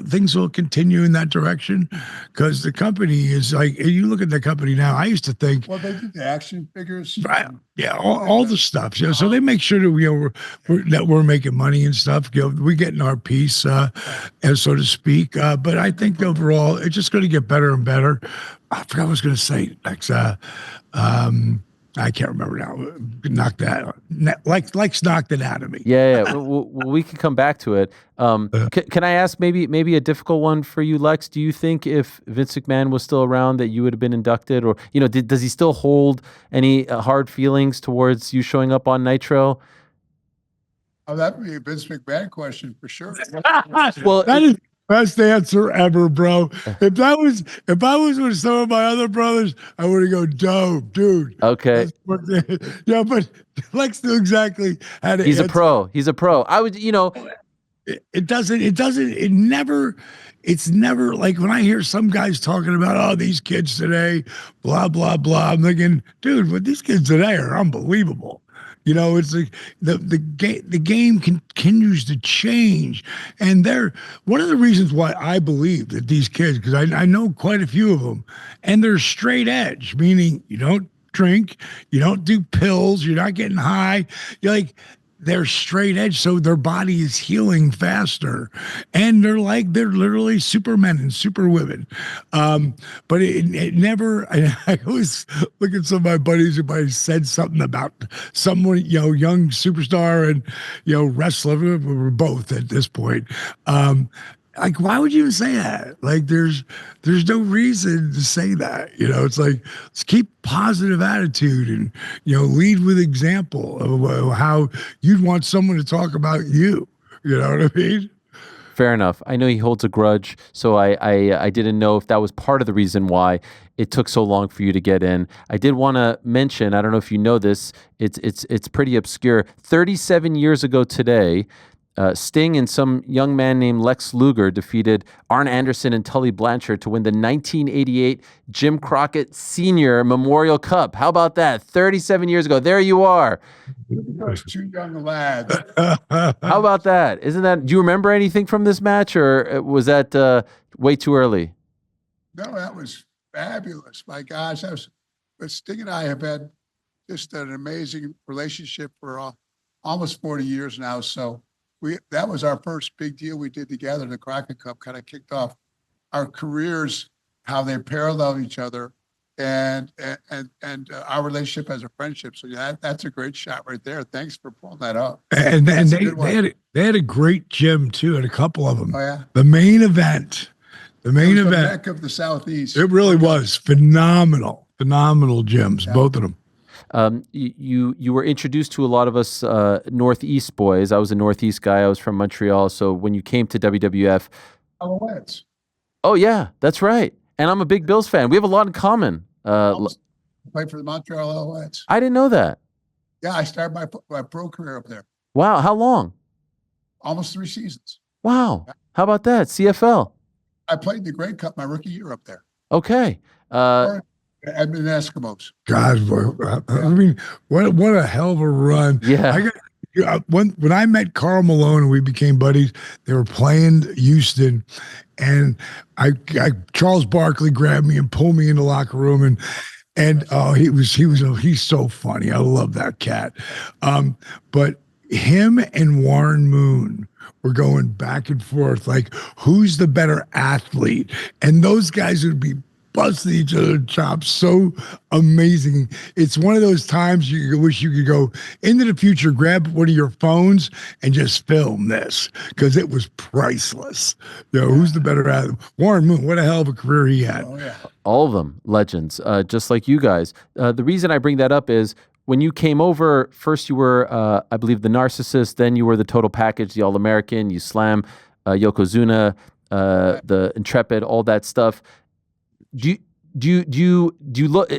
things will continue in that direction, because the company is like, you look at the company now, I used to think, Well, they did the action figures. right, yeah, all the stuff, you know, so they make sure that we're making money and stuff, you know, we're getting our piece, as so to speak, but I think overall it's just going to get better and better. I forgot what I was going to say. Lex, I can't remember now. Knock that. Lex knocked it out of me. Yeah. We can come back to it. Can I ask maybe a difficult one for you, Lex? Do you think if Vince McMahon was still around that you would have been inducted, or you know, does he still hold any hard feelings towards you showing up on Nitro? Oh, that would be a Vince McMahon question for sure. Well, That is the best answer ever, bro. If I was with some of my other brothers, I would have gone, dope, dude. okay. Yeah, but Lex knew exactly how to He's a answer. pro. He's a pro. I would, you know, It's never like when I hear some guys talking about, oh, these kids today, blah, blah, blah. I'm thinking, dude, but these kids today are unbelievable. You know, it's like the game continues to change. And one of the reasons why I believe that these kids, because I know quite a few of them, and they're straight edge, meaning you don't drink, you don't do pills, you're not getting high. You're like, they're straight edge, so their body is healing faster, and they're literally supermen and superwomen. But it never. I always look at some of my buddies who might have said something about someone, young superstar and wrestler. We're both at this point. Like, why would you even say that? Like, there's no reason to say that. It's like, let's keep positive attitude and, lead with example of how you'd want someone to talk about you. You know what I mean? Fair enough. I know he holds a grudge, so I didn't know if that was part of the reason why it took so long for you to get in. I did want to mention, I don't know if you know this, it's pretty obscure. 37 years ago today, Sting and some young man named Lex Luger defeated Arn Anderson and Tully Blanchard to win the 1988 Jim Crockett Senior Memorial Cup. How about that? 37 years ago. There you are. Those two young lads. How about that? Do you remember anything from this match, or was that way too early? No, that was fabulous. My gosh, but Sting and I have had just an amazing relationship for almost 40 years now. So that was our first big deal we did together. The Crockett Cup kind of kicked off our careers, how they parallel each other, and our relationship as a friendship. So that's a great shot right there. Thanks for pulling that up. And they had a great gym too, and a couple of them. Oh yeah. The main event. The Mecca of the Southeast. It really was phenomenal gyms, yeah. Both of them. You were introduced to a lot of us Northeast boys. I was a Northeast guy. I was from Montreal. So when you came to WWF, Alouettes. Oh yeah, that's right. And I'm a big Bills fan. We have a lot in common. Played for the Montreal Alouettes. I didn't know that. Yeah, I started my pro career up there. Wow, how long? Almost 3 seasons. Wow, how about that? CFL. I played the Grey Cup my rookie year up there. Okay. Edmonton Eskimos. God, I mean, what a hell of a run! Yeah. When I met Karl Malone and we became buddies, they were playing Houston, and Charles Barkley grabbed me and pulled me in the locker room, and he's so funny. I love that cat. But him and Warren Moon were going back and forth, like, who's the better athlete? And those guys would be busting each other's chops. So amazing. It's one of those times you wish you could go into the future, grab one of your phones and just film this, because it was priceless. Who's the better athlete? Warren Moon, what a hell of a career he had. Oh, yeah. All of them legends, just like you guys. The reason I bring that up is when you came over, first you were, I believe, the Narcissist, then you were the Total Package, the All-American, you slam Yokozuna, the Intrepid, all that stuff. Do you look?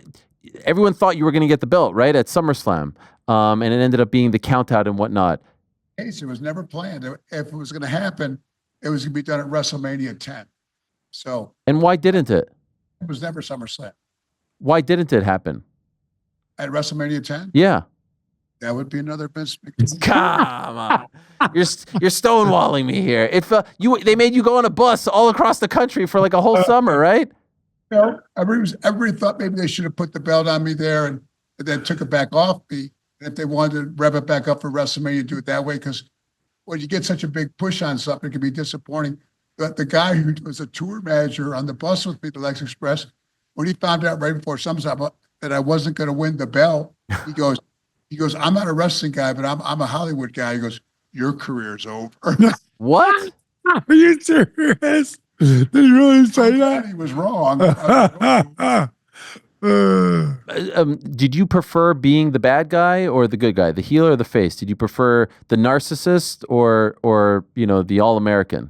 Everyone thought you were going to get the belt, right, at SummerSlam, and it ended up being the count out and whatnot. It was never planned. If it was going to happen, it was going to be done at WrestleMania 10. So. And why didn't it? It was never SummerSlam. Why didn't it happen? At WrestleMania 10? Yeah. That would be another Vince McMahon. Come on, you're stonewalling me here. If they made you go on a bus all across the country for like a whole summer, right? Everybody thought maybe they should have put the belt on me there and then took it back off me. And if they wanted to rev it back up for WrestleMania, do it that way. Because when you get such a big push on something, it can be disappointing. But the guy who was a tour manager on the bus with me, the Lex Express, when he found out right before SummerSlam that I wasn't going to win the belt, he goes, I'm not a wrestling guy, but I'm a Hollywood guy. He goes, your career's over. What? Are you serious? Did he really say that? He was wrong. Did you prefer being the bad guy or the good guy, the heel or the face? Did you prefer the Narcissist or the All-American?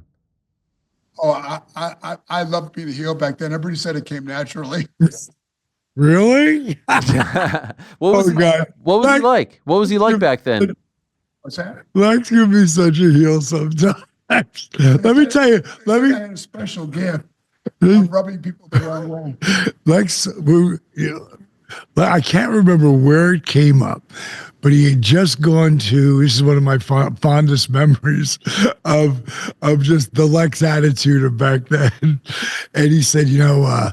Oh, I loved being a heel back then. Everybody said it came naturally. Really? What was he like? What was he like back then? What's that? Lex can be such a heel sometimes. Let me tell you. I had a special gift of rubbing people the wrong way. Lex, I can't remember where it came up, but he had just gone to. This is one of my fondest memories of just the Lex attitude of back then. And he said, my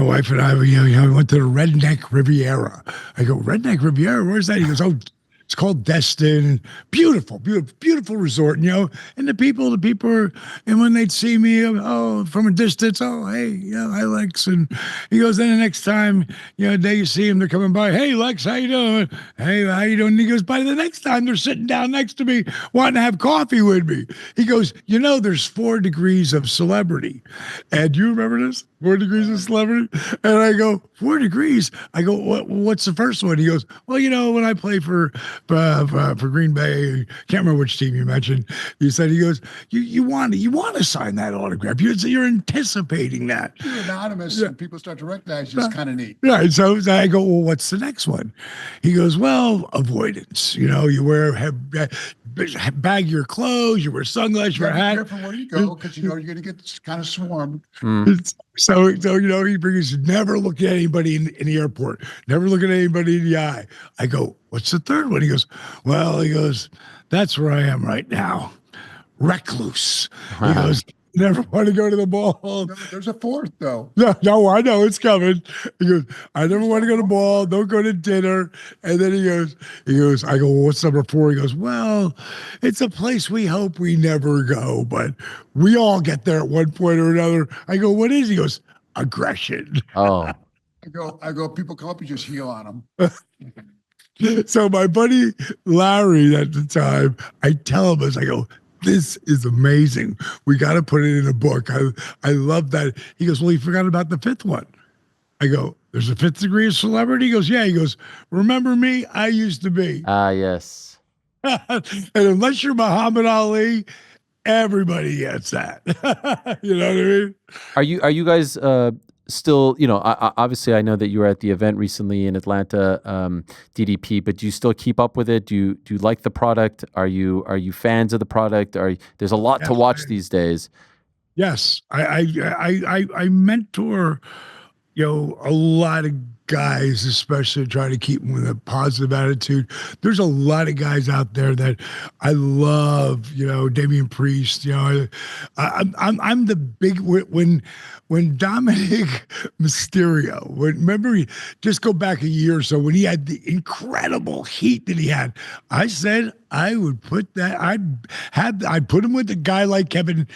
wife and I, we went to the Redneck Riviera. I go, Redneck Riviera? Where's that? He goes, oh, It's called Destin. Beautiful, beautiful, beautiful resort. And the people are, and when they'd see me, from a distance, hey, hi Lex. And he goes, then the next time, the day you see him, they're coming by. Hey Lex, how you doing? Hey, how you doing? And he goes, by the next time they're sitting down next to me, wanting to have coffee with me. He goes, there's 4 degrees of celebrity. And do you remember this? 4 degrees of celebrity? And I go, 4 degrees? I go, what's the first one? He goes, well, when I play for Green Bay, can't remember which team you mentioned. He goes, you want to sign that autograph. You're anticipating that. You're anonymous and people start to recognize you. It's kind of neat. Right. So I go, well, what's the next one? He goes, well, avoidance. You bag your clothes, you wear sunglasses, you wear a hat. Be careful where you go because you're going to get kind of swarmed. So he brings never look at anybody in the airport, never look at anybody in the eye. I go, what's the third one? He goes, that's where I am right now, recluse. He goes, never want to go to the mall. No, there's a fourth though. No, I know it's coming. He goes, I never want to go to the mall. Don't go to dinner. And then he goes, I go, well, what's number 4? He goes, well, it's a place we hope we never go, but we all get there at one point or another. I go, what is? He goes, aggression. Oh, I go, people come up, you just heel on them. So my buddy Larry at the time, I tell him, I go, this is amazing. We got to put it in a book. I love that. He goes, well, you forgot about the 5th one. I go, there's a 5th degree of celebrity? He goes, yeah. He goes, remember me? I used to be. yes. And unless you're Muhammad Ali, everybody gets that. You know what I mean? Are you guys still, obviously I know that you were at the event recently in Atlanta, DDP, but do you still keep up with it? Do you like the product? Are you fans of the product? There's a lot to watch these days. Yes. I mentor, a lot of guys, especially try to keep them with a positive attitude. There's a lot of guys out there that I love, Damian Priest, I'm the big, when Dominic Mysterio, remember, just go back a year or so when he had the incredible heat that he had, I said I would put that, I'd put him with a guy like Kevin,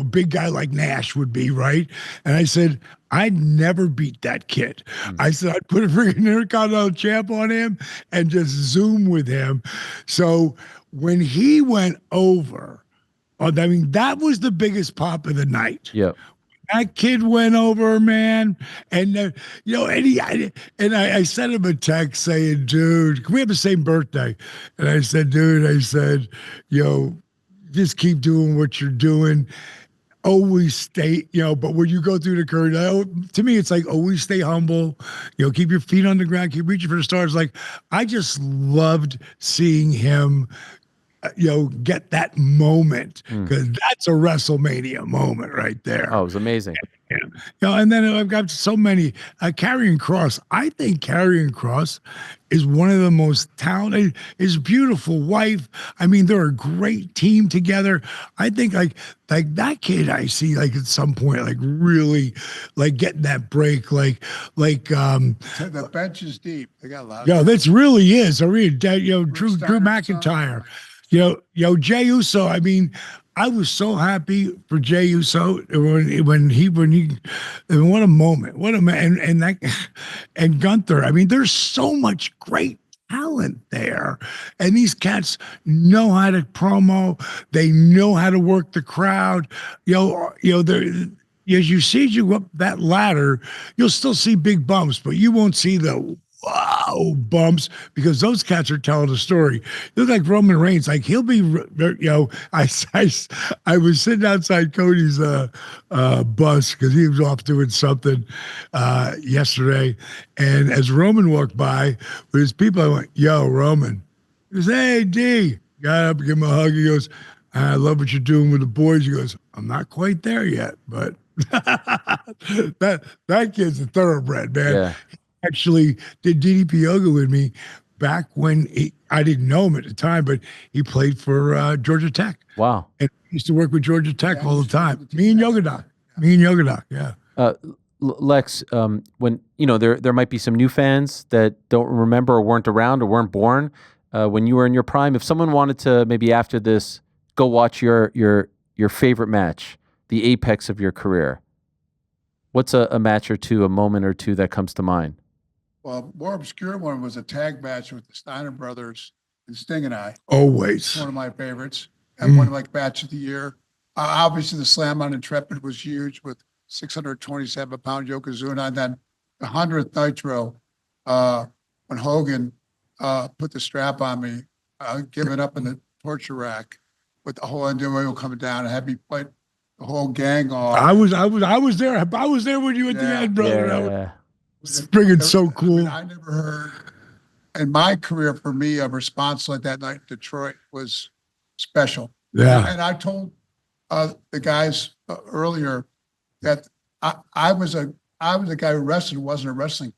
big guy like Nash would be, right? And I said, I'd never beat that kid. I said, I'd put a freaking Intercontinental champ on him and just zoom with him. So when he went over, that was the biggest pop of the night. Yeah. That kid went over, man. And, I sent him a text saying, dude, can we have the same birthday? And I said, just keep doing what you're doing. Always stay, but when you go through the curtain, to me, it's like always stay humble, keep your feet on the ground, keep reaching for the stars. Like, I just loved seeing him, get that moment because that's a WrestleMania moment right there. Oh, it was amazing. And then I've got so many. Karrion Kross, I think Karrion Kross is one of the most talented. His beautiful wife. I mean, they're a great team together. I think like that kid I see like at some point like really like getting that break. Like the bench is deep. They got a lot. That's really is. I mean, Drew McIntyre. Jey Uso. I mean, I was so happy for Jey Uso when he what a moment, what a man, and Gunther. I mean, there's so much great talent there, and these cats know how to promo. They know how to work the crowd. As you go up that ladder, you'll still see big bumps, but you won't see the wow bumps because those cats are telling a story. You look like Roman Reigns, like he'll be, I was sitting outside Cody's bus because he was off doing something yesterday, and as Roman walked by with his people, I went, "Yo, Roman." He goes, "Hey, D." Got up, give him a hug. He goes, "I love what you're doing with the boys." He goes, "I'm not quite there yet, but that kid's a thoroughbred, man." Yeah. Actually did DDP Yoga with me back when I didn't know him at the time, but he played for Georgia Tech. Wow. And he used to work with Georgia Tech all the time. Me and Yoga Doc. Yeah. Lex, when there might be some new fans that don't remember or weren't around or weren't born. when you were in your prime. If someone wanted to maybe after this go watch your favorite match, the apex of your career, what's a match or two, a moment or two that comes to mind? Well, more obscure one was a tag match with the Steiner brothers and Sting and I. Always. One of my favorites, and one of my match of the year. Obviously, the slam on Intrepid was huge with 627-pound Yokozuna, and then the 100th Nitro, when Hogan put the strap on me, giving up in the torture rack with the whole NWO coming down and had me fight the whole gang off. I was there. I was there with you at the end, brother. Yeah. It's friggin' so cool. I never heard in my career, for me, a response like that night in Detroit was special. Yeah. And I told the guys earlier that I was a guy who wrestled, wasn't a wrestling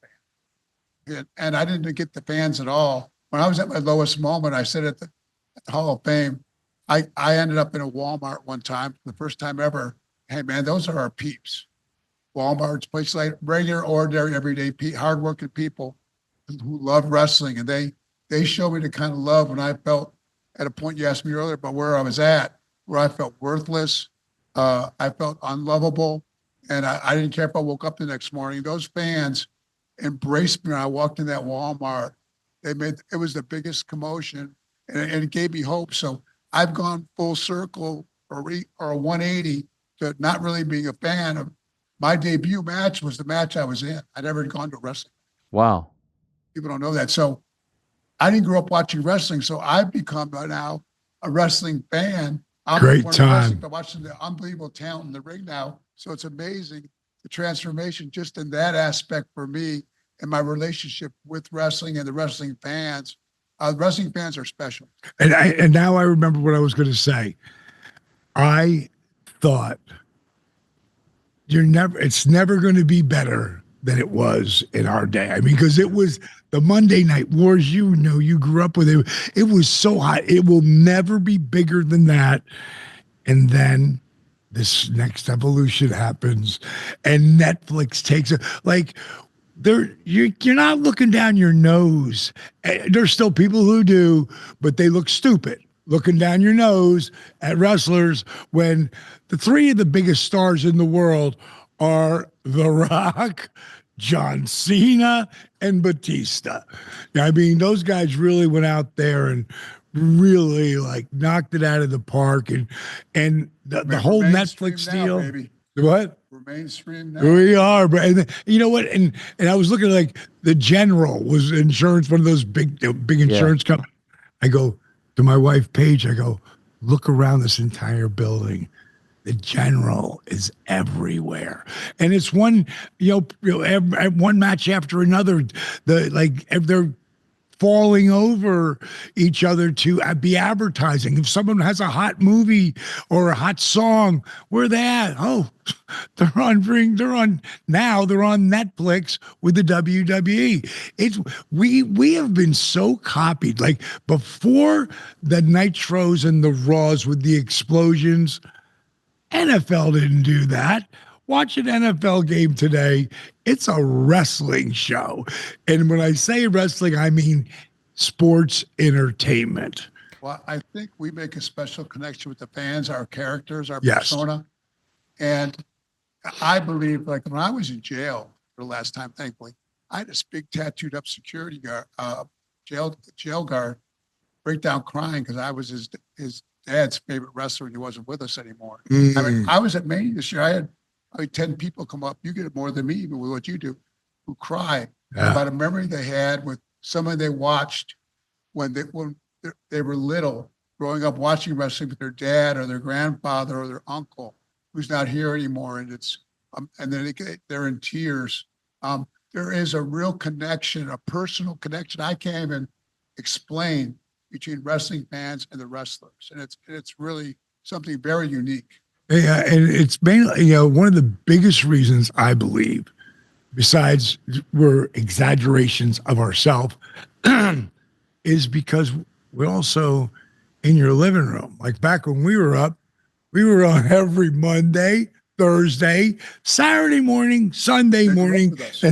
fan. And I didn't get the fans at all. When I was at my lowest moment, I said at the Hall of Fame, I ended up in a Walmart one time, the first time ever. Hey, man, those are our peeps. Walmart's places like regular, ordinary, everyday, hardworking people who love wrestling. And they showed me the kind of love when I felt, at a point you asked me earlier about where I was at, where I felt worthless. I felt unlovable. And I didn't care if I woke up the next morning. Those fans embraced me when I walked in that Walmart. It was the biggest commotion, and it gave me hope. So I've gone full circle or a 180 to not really being a fan of. My debut match was the match I was in. I never had gone to wrestling. Wow. People don't know that. So I didn't grow up watching wrestling. So I've become now a wrestling fan. I'm Great time. But watching the unbelievable talent in the ring now. So it's amazing the transformation just in that aspect for me and my relationship with wrestling and the wrestling fans. Wrestling fans are special. And now I remember what I was going to say. I thought it's never going to be better than it was in our day. I mean, because it was the Monday Night Wars, you know, you grew up with it. It was so hot. It will never be bigger than that. And then this next evolution happens and Netflix takes it. Like, you're not looking down your nose. There's still people who do, but they look stupid looking down your nose at wrestlers when the three of the biggest stars in the world are The Rock, John Cena, and Batista. I mean, those guys really went out there and really like knocked it out of the park, and the whole Netflix deal. Baby. What? We're mainstream now. We are, but and you know what? And I was looking like the General was insurance, one of those big insurance companies. I go to my wife Paige. I go, look around this entire building. The General is everywhere, and it's one one match after another. They're falling over each other to be advertising. If someone has a hot movie or a hot song, where they at? Oh, they're on Netflix with the WWE. We have been so copied. Like before the Nitros and the Raws with the explosions, NFL didn't do that. Watch an NFL game today. It's a wrestling show. And when I say wrestling, I mean sports entertainment. Well, I think we make a special connection with the fans, our characters, our Yes. persona. And I believe, like when I was in jail for the last time, thankfully, I had this big tattooed up security guard, jail guard, break down crying because I was his dad's favorite wrestler and he wasn't with us anymore. I mean, I was at Mania this year. I had 10 people come up. You get it more than me, even with what you do, who cry about a memory they had with someone they watched when they were little, growing up watching wrestling with their dad or their grandfather or their uncle, who's not here anymore. And it's and then they're in tears. There is a real connection, a personal connection I can't even explain between wrestling fans and the wrestlers, and it's really something very unique. Yeah, and it's mainly, one of the biggest reasons I believe, besides we're exaggerations of ourselves, is because we're also in your living room. Like back when we were up, we were on every Monday Thursday, Saturday morning, Sunday Then you're up morning, with us,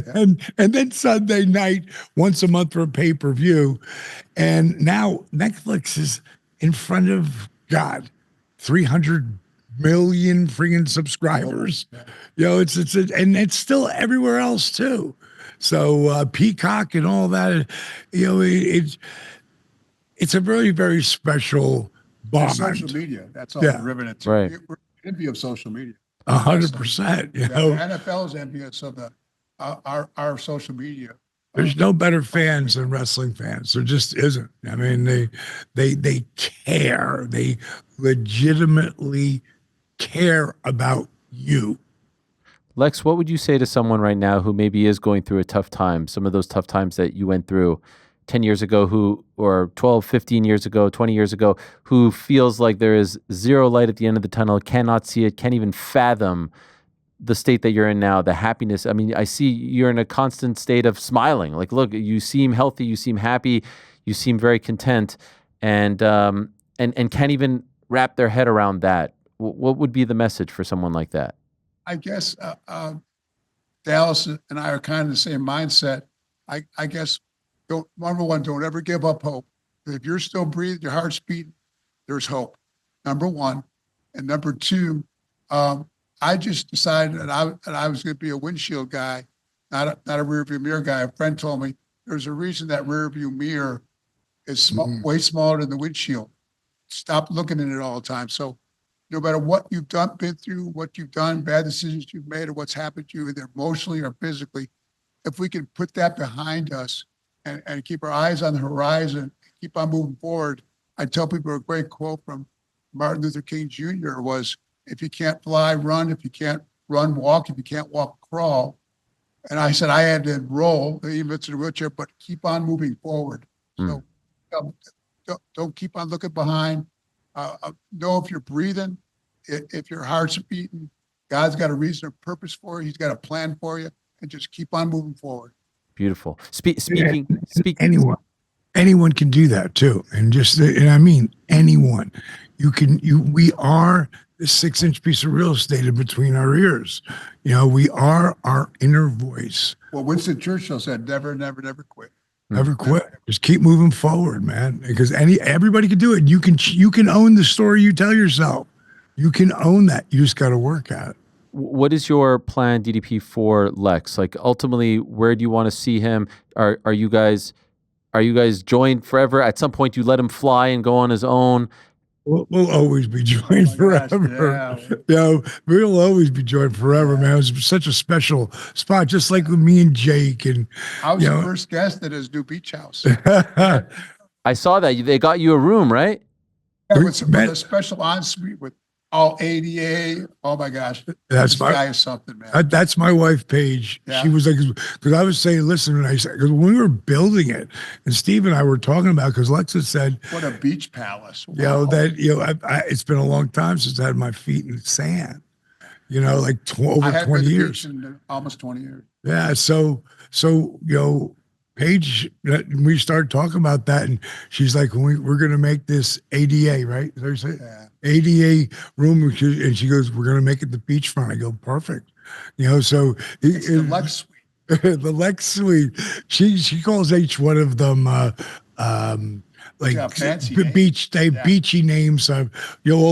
and then Sunday night once a month for a pay-per-view. And now Netflix is in front of God, 300 million freaking subscribers. And it's still everywhere else too. So Peacock and all that, it's a very, very special bond. Social media. That's all Yeah. we're driven into. Right. We're envy of social media. 100%. The NFL is envious of our social media. There's no better fans than wrestling fans. There just isn't. I mean, they care. They legitimately care about you. Lex, what would you say to someone right now who maybe is going through a tough time, some of those tough times that you went through 10 years ago, or 12, 15 years ago, 20 years ago, who feels like there is zero light at the end of the tunnel, cannot see it, can't even fathom the state that you're in now, the happiness? I mean, I see you're in a constant state of smiling. Like, look, you seem healthy, you seem happy, you seem very content, and can't even wrap their head around that. What would be the message for someone like that? I guess Dallas and I are kind of the same mindset. I guess, number one, don't ever give up hope. If you're still breathing, your heart's beating, there's hope. Number one. And number two, I just decided that I was going to be a windshield guy, not a rear view mirror guy. A friend told me there's a reason that rear view mirror is way smaller than the windshield. Stop looking at it all the time. So no matter what you've been through, what you've done, bad decisions you've made, or what's happened to you, either emotionally or physically, if we can put that behind us and keep our eyes on the horizon, keep on moving forward. I tell people a great quote from Martin Luther King Jr. was, if you can't fly, run. If you can't run, walk. If you can't walk, crawl. And I said I had to roll, even if it's in a wheelchair, but keep on moving forward. So don't keep on looking behind. Know if you're breathing, if your heart's beating, God's got a reason or purpose for you. He's got a plan for you, and just keep on moving forward. Beautiful. Speaking. Anyone can do that too. And I mean, anyone. We are the 6-inch piece of real estate in between our ears. We are our inner voice. Well, Winston Churchill said, never, never, never quit. Never quit. Just keep moving forward, man. Because everybody can do it. You can own the story you tell yourself. You can own that. You just got to work at it. What is your plan, DDP, for Lex? Like, ultimately, where do you want to see him? Are you guys joined forever? At some point, you let him fly and go on his own. We'll always be joined forever. Yeah. We'll always be joined forever, man. It was such a special spot, just like with me and Jake. And I was the first guest at his new beach house. I saw that. They got you a room, right? Yeah, with a special ensuite with all ADA. Oh my gosh. This guy is something, man. That's my wife, Paige. Yeah. She was like, because I was saying, listen, because when we were building it, and Steve and I were talking about, because Lexa said, what a beach palace. Wow. It's been a long time since I had my feet in the sand, like over 20 years. In almost 20 years. Yeah. So, Paige, we started talking about that, and she's like, we're going to make this ADA, right? Is that what you say? Yeah. ADA room, and she goes, we're going to make it the beachfront. I go, perfect. So it's the Lex Suite. The Lex Suite. She calls each one of them beachy names all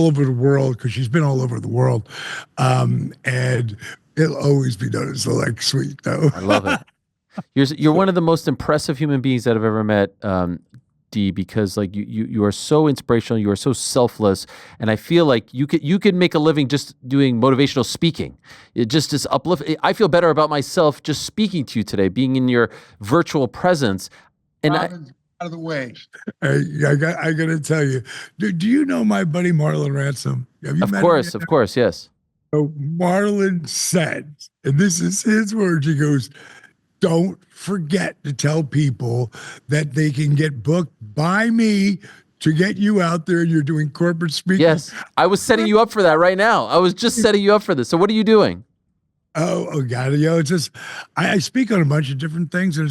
over the world, because she's been all over the world, and it'll always be known as the Lex Suite, though. I love it. You're one of the most impressive human beings that I've ever met, D, because like you are so inspirational, you are so selfless, and I feel like you could make a living just doing motivational speaking. It just is uplifting. I feel better about myself just speaking to you today, being in your virtual presence. And out of the way. I got to tell you, do you know my buddy Marlon Ransom? Have you met him? Of course, yes. So Marlon said, and this is his words, he goes, don't forget to tell people that they can get booked by me to get you out there, and you're doing corporate speaking. Yes, I was setting you up for that right now. I was just setting you up for this. So what are you doing? Oh God, it's just I speak on a bunch of different things, and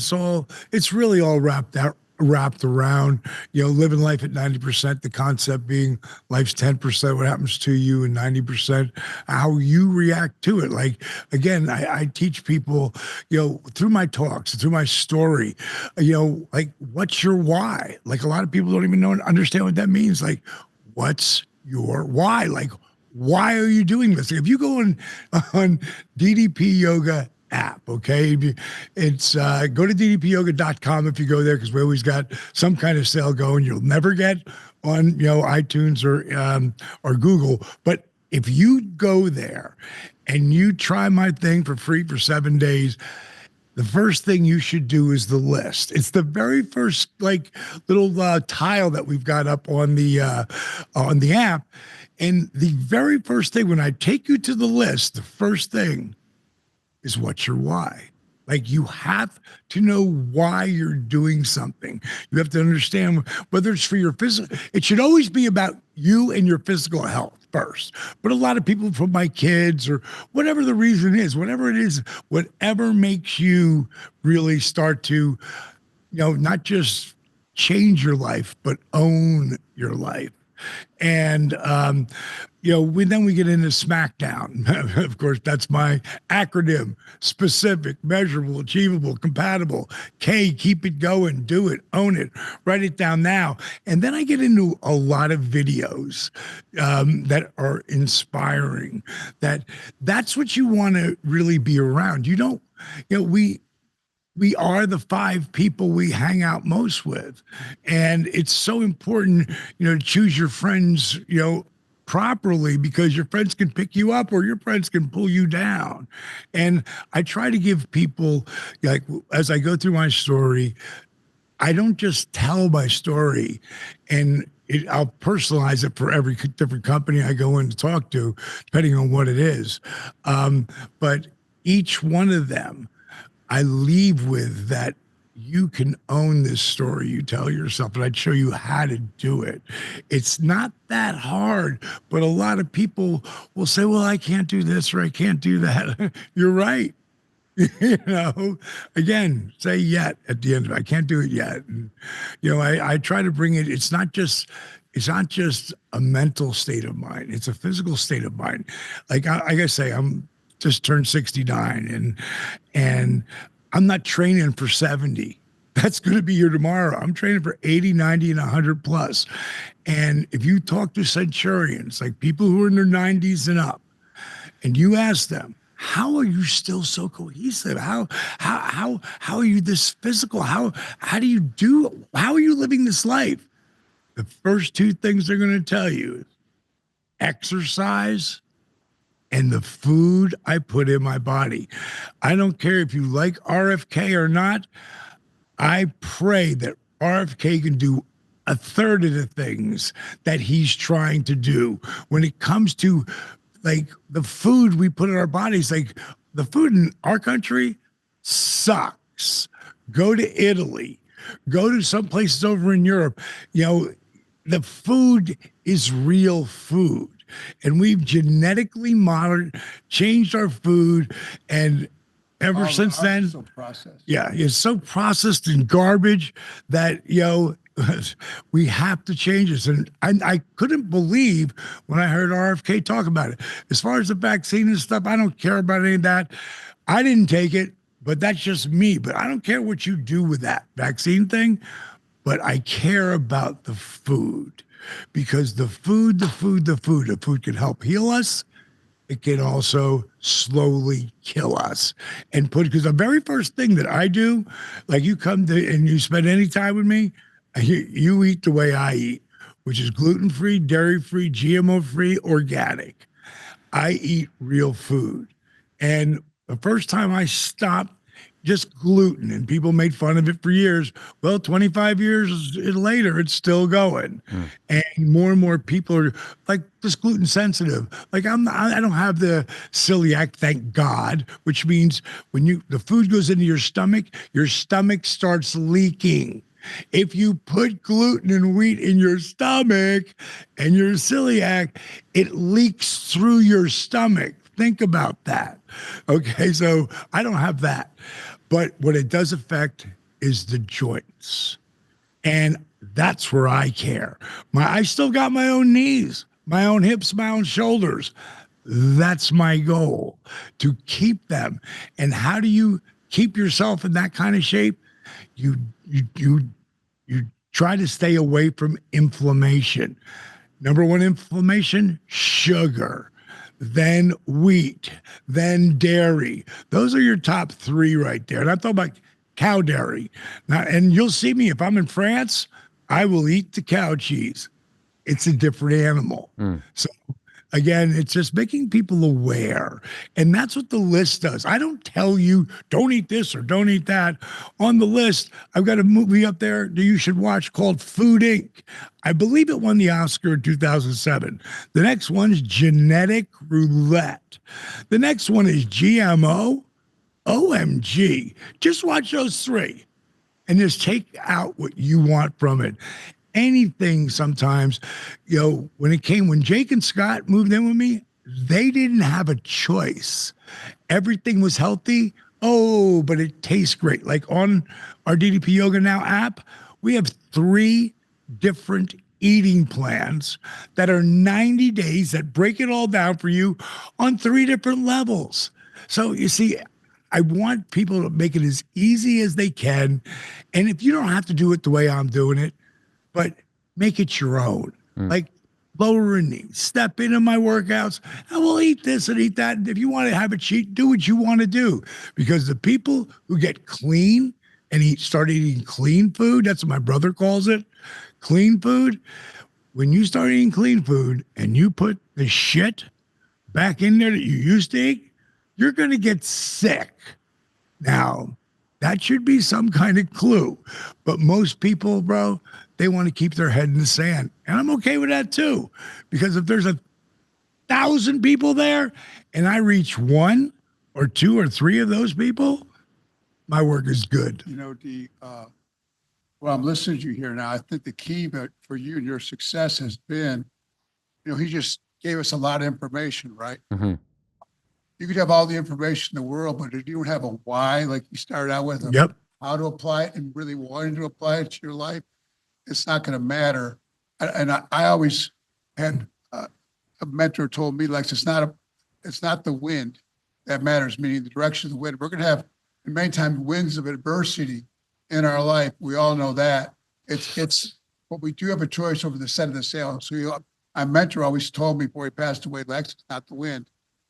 it's really all wrapped wrapped around, living life at 90%, the concept being life's 10%, what happens to you, and 90% how you react to it. Like, again, I teach people, through my talks, through my story, like, what's your why? Like, a lot of people don't even understand what that means. Like, what's your why? Like, why are you doing this? If you go on DDP Yoga app, okay, it's go to ddpyoga.com if you go there, because we always got some kind of sale going. You'll never get on iTunes or Google, but if you go there and you try my thing for free for 7 days, the first thing you should do is the list. It's the very first little tile that we've got up on the app. And the very first thing, when I take you to the list, the first thing is what's your why. Like, you have to know why you're doing something. You have to understand whether it's for your physical. It should always be about you and your physical health first. But a lot of people, from my kids or whatever the reason is, whatever it is, whatever makes you really start to, not just change your life, but own your life. And, then we get into SmackDown. Of course, that's my acronym: specific, measurable, achievable, compatible. K, keep it going, do it, own it, write it down now. And then I get into a lot of videos that are inspiring. That's what you want to really be around. You don't, we are the 5 people we hang out most with. And it's so important, to choose your friends, properly, because your friends can pick you up or your friends can pull you down. And I try to give people, like, as I go through my story, I don't just tell my story and I'll personalize it for every different company I go in to talk to, depending on what it is. But each one of them, I leave with that you can own this story you tell yourself, and I'd show you how to do it. It's not that hard, but a lot of people will say, well, I can't do this or I can't do that. You're right. Again, say yet at the end of it. I can't do it yet. And, I try to bring it. It's not just a mental state of mind. It's a physical state of mind. Like I say, I'm just turned 69 and I'm not training for 70. That's going to be here tomorrow. I'm training for 80, 90, and 100 plus. And if you talk to centurions, like people who are in their 90s and up, and you ask them, how are you still so cohesive? How are you this physical? How are you living this life? The first 2 things they're going to tell you is exercise and the food I put in my body. I don't care if you like RFK or not. I pray that RFK can do a third of the things that he's trying to do. When it comes to, like, the food we put in our bodies, like, the food in our country sucks. Go to Italy. Go to some places over in Europe. The food is real food. And we've genetically changed our food, and ever since then, so processed. Yeah, it's so processed and garbage that we have to change this. And I couldn't believe when I heard RFK talk about it. As far as the vaccine and stuff, I don't care about any of that. I didn't take it, but that's just me. But I don't care what you do with that vaccine thing, but I care about the food. Because the food can help heal us. It can also slowly kill us. Because the very first thing that I do, like, you come to and you spend any time with me, you eat the way I eat, which is gluten-free, dairy-free, GMO-free, organic. I eat real food. And the first time I stopped just gluten, and people made fun of it for years. Well, 25 years later, it's still going. And more people are like just gluten sensitive. Like, I don't have the celiac, thank God, which means when the food goes into your stomach starts leaking. If you put gluten and wheat in your stomach and you're celiac, it leaks through your stomach. Think about that. Okay, so I don't have that. But what it does affect is the joints. And that's where I care. I still got my own knees, my own hips, my own shoulders. That's my goal, to keep them. And how do you keep yourself in that kind of shape? You try to stay away from inflammation. Number one inflammation, sugar, then wheat, then dairy. Those are your top three right there. And I'm talking about cow dairy. Now, and you'll see me if I'm in France, I will eat the cow cheese. It's a different animal. So again, it's just making people aware. And that's what the list does. I don't tell you, don't eat this or don't eat that. On the list, I've got a movie up there that you should watch called Food Inc. I believe it won the Oscar in 2007. The next one is Genetic Roulette. The next one is GMO. OMG. Just watch those three and just take out what you want from it. Anything sometimes, when Jake and Scott moved in with me, they didn't have a choice. Everything was healthy. Oh, but it tastes great. Like on our DDP Yoga Now app, we have 3 different eating plans that are 90 days that break it all down for you on 3 different levels. So you see, I want people to make it as easy as they can. And if you don't have to do it the way I'm doing it, but make it your own. Like lower a knee, step into my workouts, and we'll eat this and eat that. And if you want to have a cheat, do what you want to do. Because the people who get clean and start eating clean food, that's what my brother calls it, clean food. When you start eating clean food and you put the shit back in there that you used to eat, you're going to get sick. Now, that should be some kind of clue. But most people, bro, they want to keep their head in the sand. And I'm okay with that too. Because if there's 1,000 people there and I reach 1 or 2 or 3 of those people, my work is good. Well, I'm listening to you here now. I think the key for you and your success has been, he just gave us a lot of information, right? Mm-hmm. You could have all the information in the world, but if you don't have a why, like you started out with, how to apply it and really wanting to apply it to your life, it's not going to matter. And I always had a mentor told me, Lex, it's not the wind that matters, meaning the direction of the wind. We're going to have many times winds of adversity in our life. We all know that. But we do have a choice over the set of the sail. So my mentor always told me before he passed away, Lex, it's not the wind,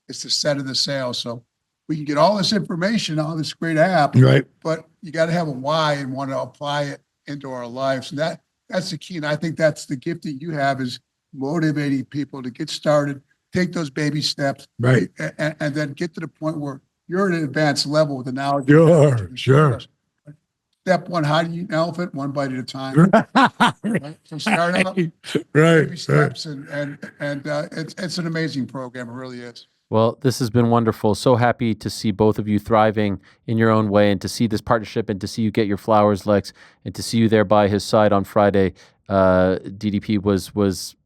it's the set of the sail. So we can get all this information, all this great app, right? But you got to have a why and want to apply it into our lives. And that's the key. And I think that's the gift that you have, is motivating people to get started, take those baby steps, right, and then get to the point where you're at an advanced level with the knowledge. Sure. Step 1, how do you eat an elephant? 1 bite at a time. Right? So start out, baby steps, and it's an amazing program. It really is. Well, this has been wonderful. So happy to see both of you thriving in your own way, and to see this partnership, and to see you get your flowers, Lex, and to see you there by his side on Friday. DDP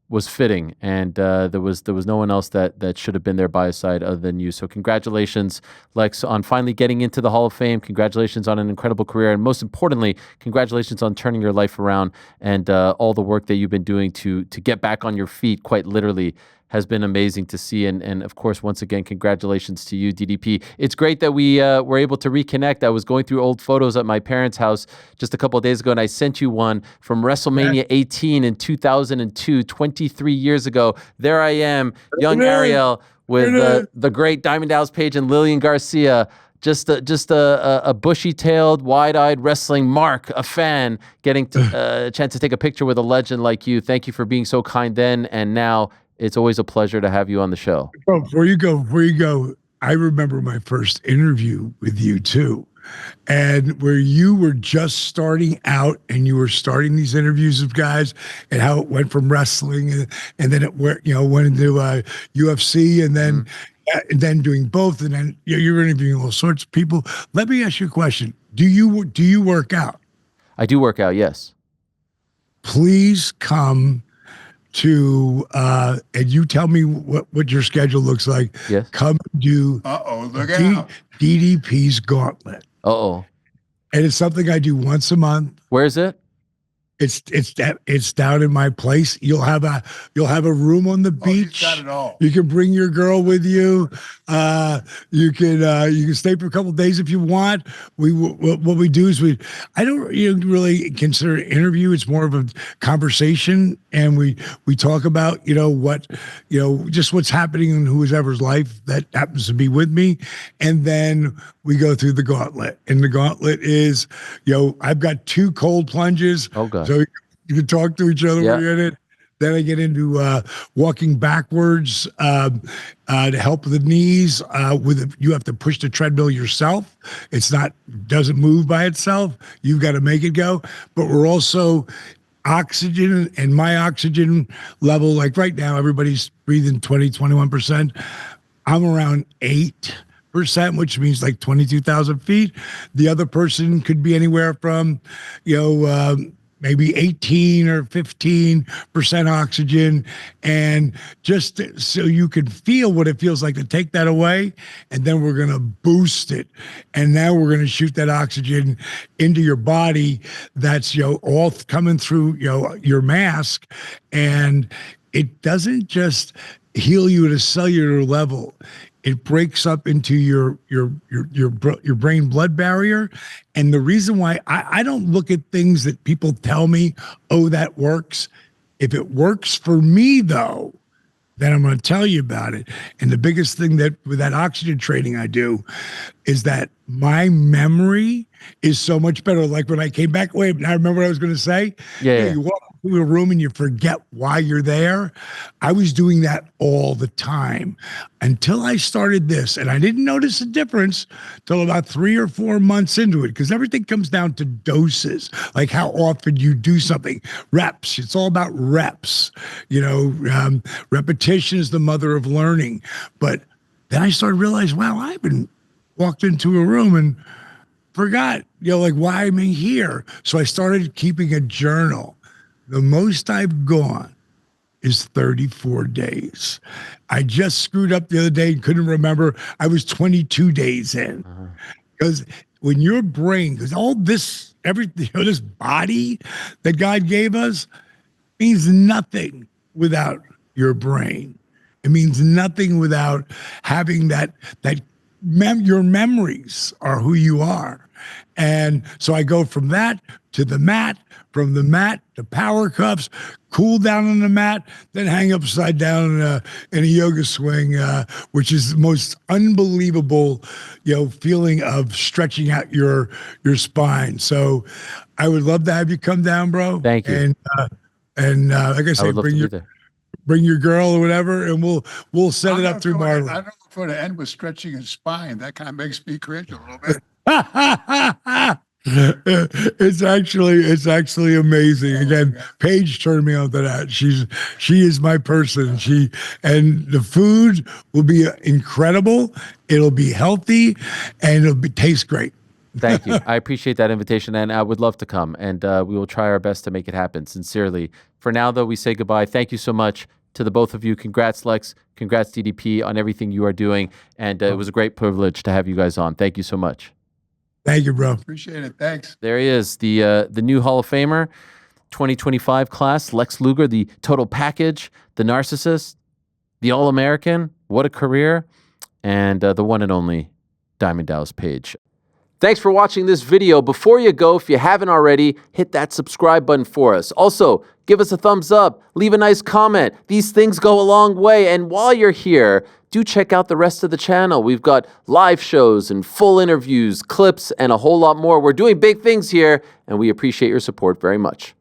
was fitting, and there was no one else that should have been there by his side other than you. So congratulations, Lex, on finally getting into the Hall of Fame. Congratulations on an incredible career, and most importantly, congratulations on turning your life around, and all the work that you've been doing to get back on your feet, quite literally, has been amazing to see. And of course, once again, congratulations to you, DDP. It's great that we were able to reconnect. I was going through old photos at my parents' house just a couple of days ago, and I sent you one from WrestleMania 18 in 2002, 23 years ago. There I am, young Ariel, with the great Diamond Dallas Page and Lillian Garcia. Just a bushy-tailed, wide-eyed wrestling mark, a fan, getting a chance to take a picture with a legend like you. Thank you for being so kind then and now. It's always a pleasure to have you on the show. Oh, before you go, I remember my first interview with you too. And where you were just starting out and you were starting these interviews with guys, and how it went from wrestling and then it went into UFC, and then doing both, and then you're interviewing all sorts of people. Let me ask you a question. Do you work out? I do work out, yes. Please come to and you tell me what your schedule looks like. Yes. Come do look out. DDP's Gauntlet. And it's something I do once a month. Where is it? It's down in my place. You'll have a room on the Oh, he's beach. got it all. You can bring your girl with you. You can stay for a couple of days if you want. What we do is I don't really consider it an interview. It's more of a conversation, and we talk about just what's happening in whoever's life that happens to be with me, and then we go through the gauntlet. And the gauntlet is, I've got 2 cold plunges. Oh, God. So you can talk to each other when you're in it. Then I get into walking backwards to help the knees. You have to push the treadmill yourself. Doesn't move by itself. You've got to make it go. But we're also oxygen, and my oxygen level, like right now, everybody's breathing 21%. I'm around 8%, which means like 22,000 feet. The other person could be anywhere from, maybe 18 or 15% oxygen. And just so you can feel what it feels like to take that away. And then we're going to boost it. And now we're going to shoot that oxygen into your body. That's, all coming through, your mask. And it doesn't just heal you at a cellular level. It breaks up into your brain blood barrier. And the reason why I don't look at things that people tell me, oh, that works. If it works for me, though, then I'm going to tell you about it. And the biggest thing that with that oxygen training I do is that my memory is so much better. Like when I came back, I remember what I was going to say. Yeah. You walk into a room and you forget why you're there. I was doing that all the time until I started this. And I didn't notice a difference till about 3 or 4 months into it, because everything comes down to doses, like how often you do something. Reps. It's all about reps. Repetition is the mother of learning. But then I started realizing, wow, I've been walked into a room and forgot, why am I here? So I started keeping a journal. The most I've gone is 34 days. I just screwed up the other day and couldn't remember. I was 22 days in. Because when your brain, because all this, everything, this body that God gave us means nothing without your brain. It means nothing without having your memories are who you are. And so I go from that to the mat, from the mat to power cuffs, cool down on the mat, then hang upside down in a yoga swing, which is the most unbelievable, feeling of stretching out your spine. So I would love to have you come down, bro. Thank you. And like I said, bring your girl or whatever, and we'll set it up through Marlon. I don't know if we're to end with stretching his spine. That kind of makes me cringe a little bit. It's actually amazing. Again, Paige turned me on to that. She is my person. And the food will be incredible. It'll be healthy, and taste great. Thank you. I appreciate that invitation, and I would love to come, and we will try our best to make it happen, sincerely. For now, though, we say goodbye. Thank you so much to the both of you. Congrats, Lex. Congrats, DDP, on everything you are doing, and it was a great privilege to have you guys on. Thank you so much. Thank you, bro. Appreciate it. Thanks. There he is, the new Hall of Famer, 2025 class, Lex Luger, the total package, the narcissist, the All-American. What a career. And the one and only Diamond Dallas Page. Thanks for watching this video. Before you go, if you haven't already, hit that subscribe button for us. Also, give us a thumbs up, leave a nice comment. These things go a long way. And while you're here, do check out the rest of the channel. We've got live shows and full interviews, clips, and a whole lot more. We're doing big things here, and we appreciate your support very much.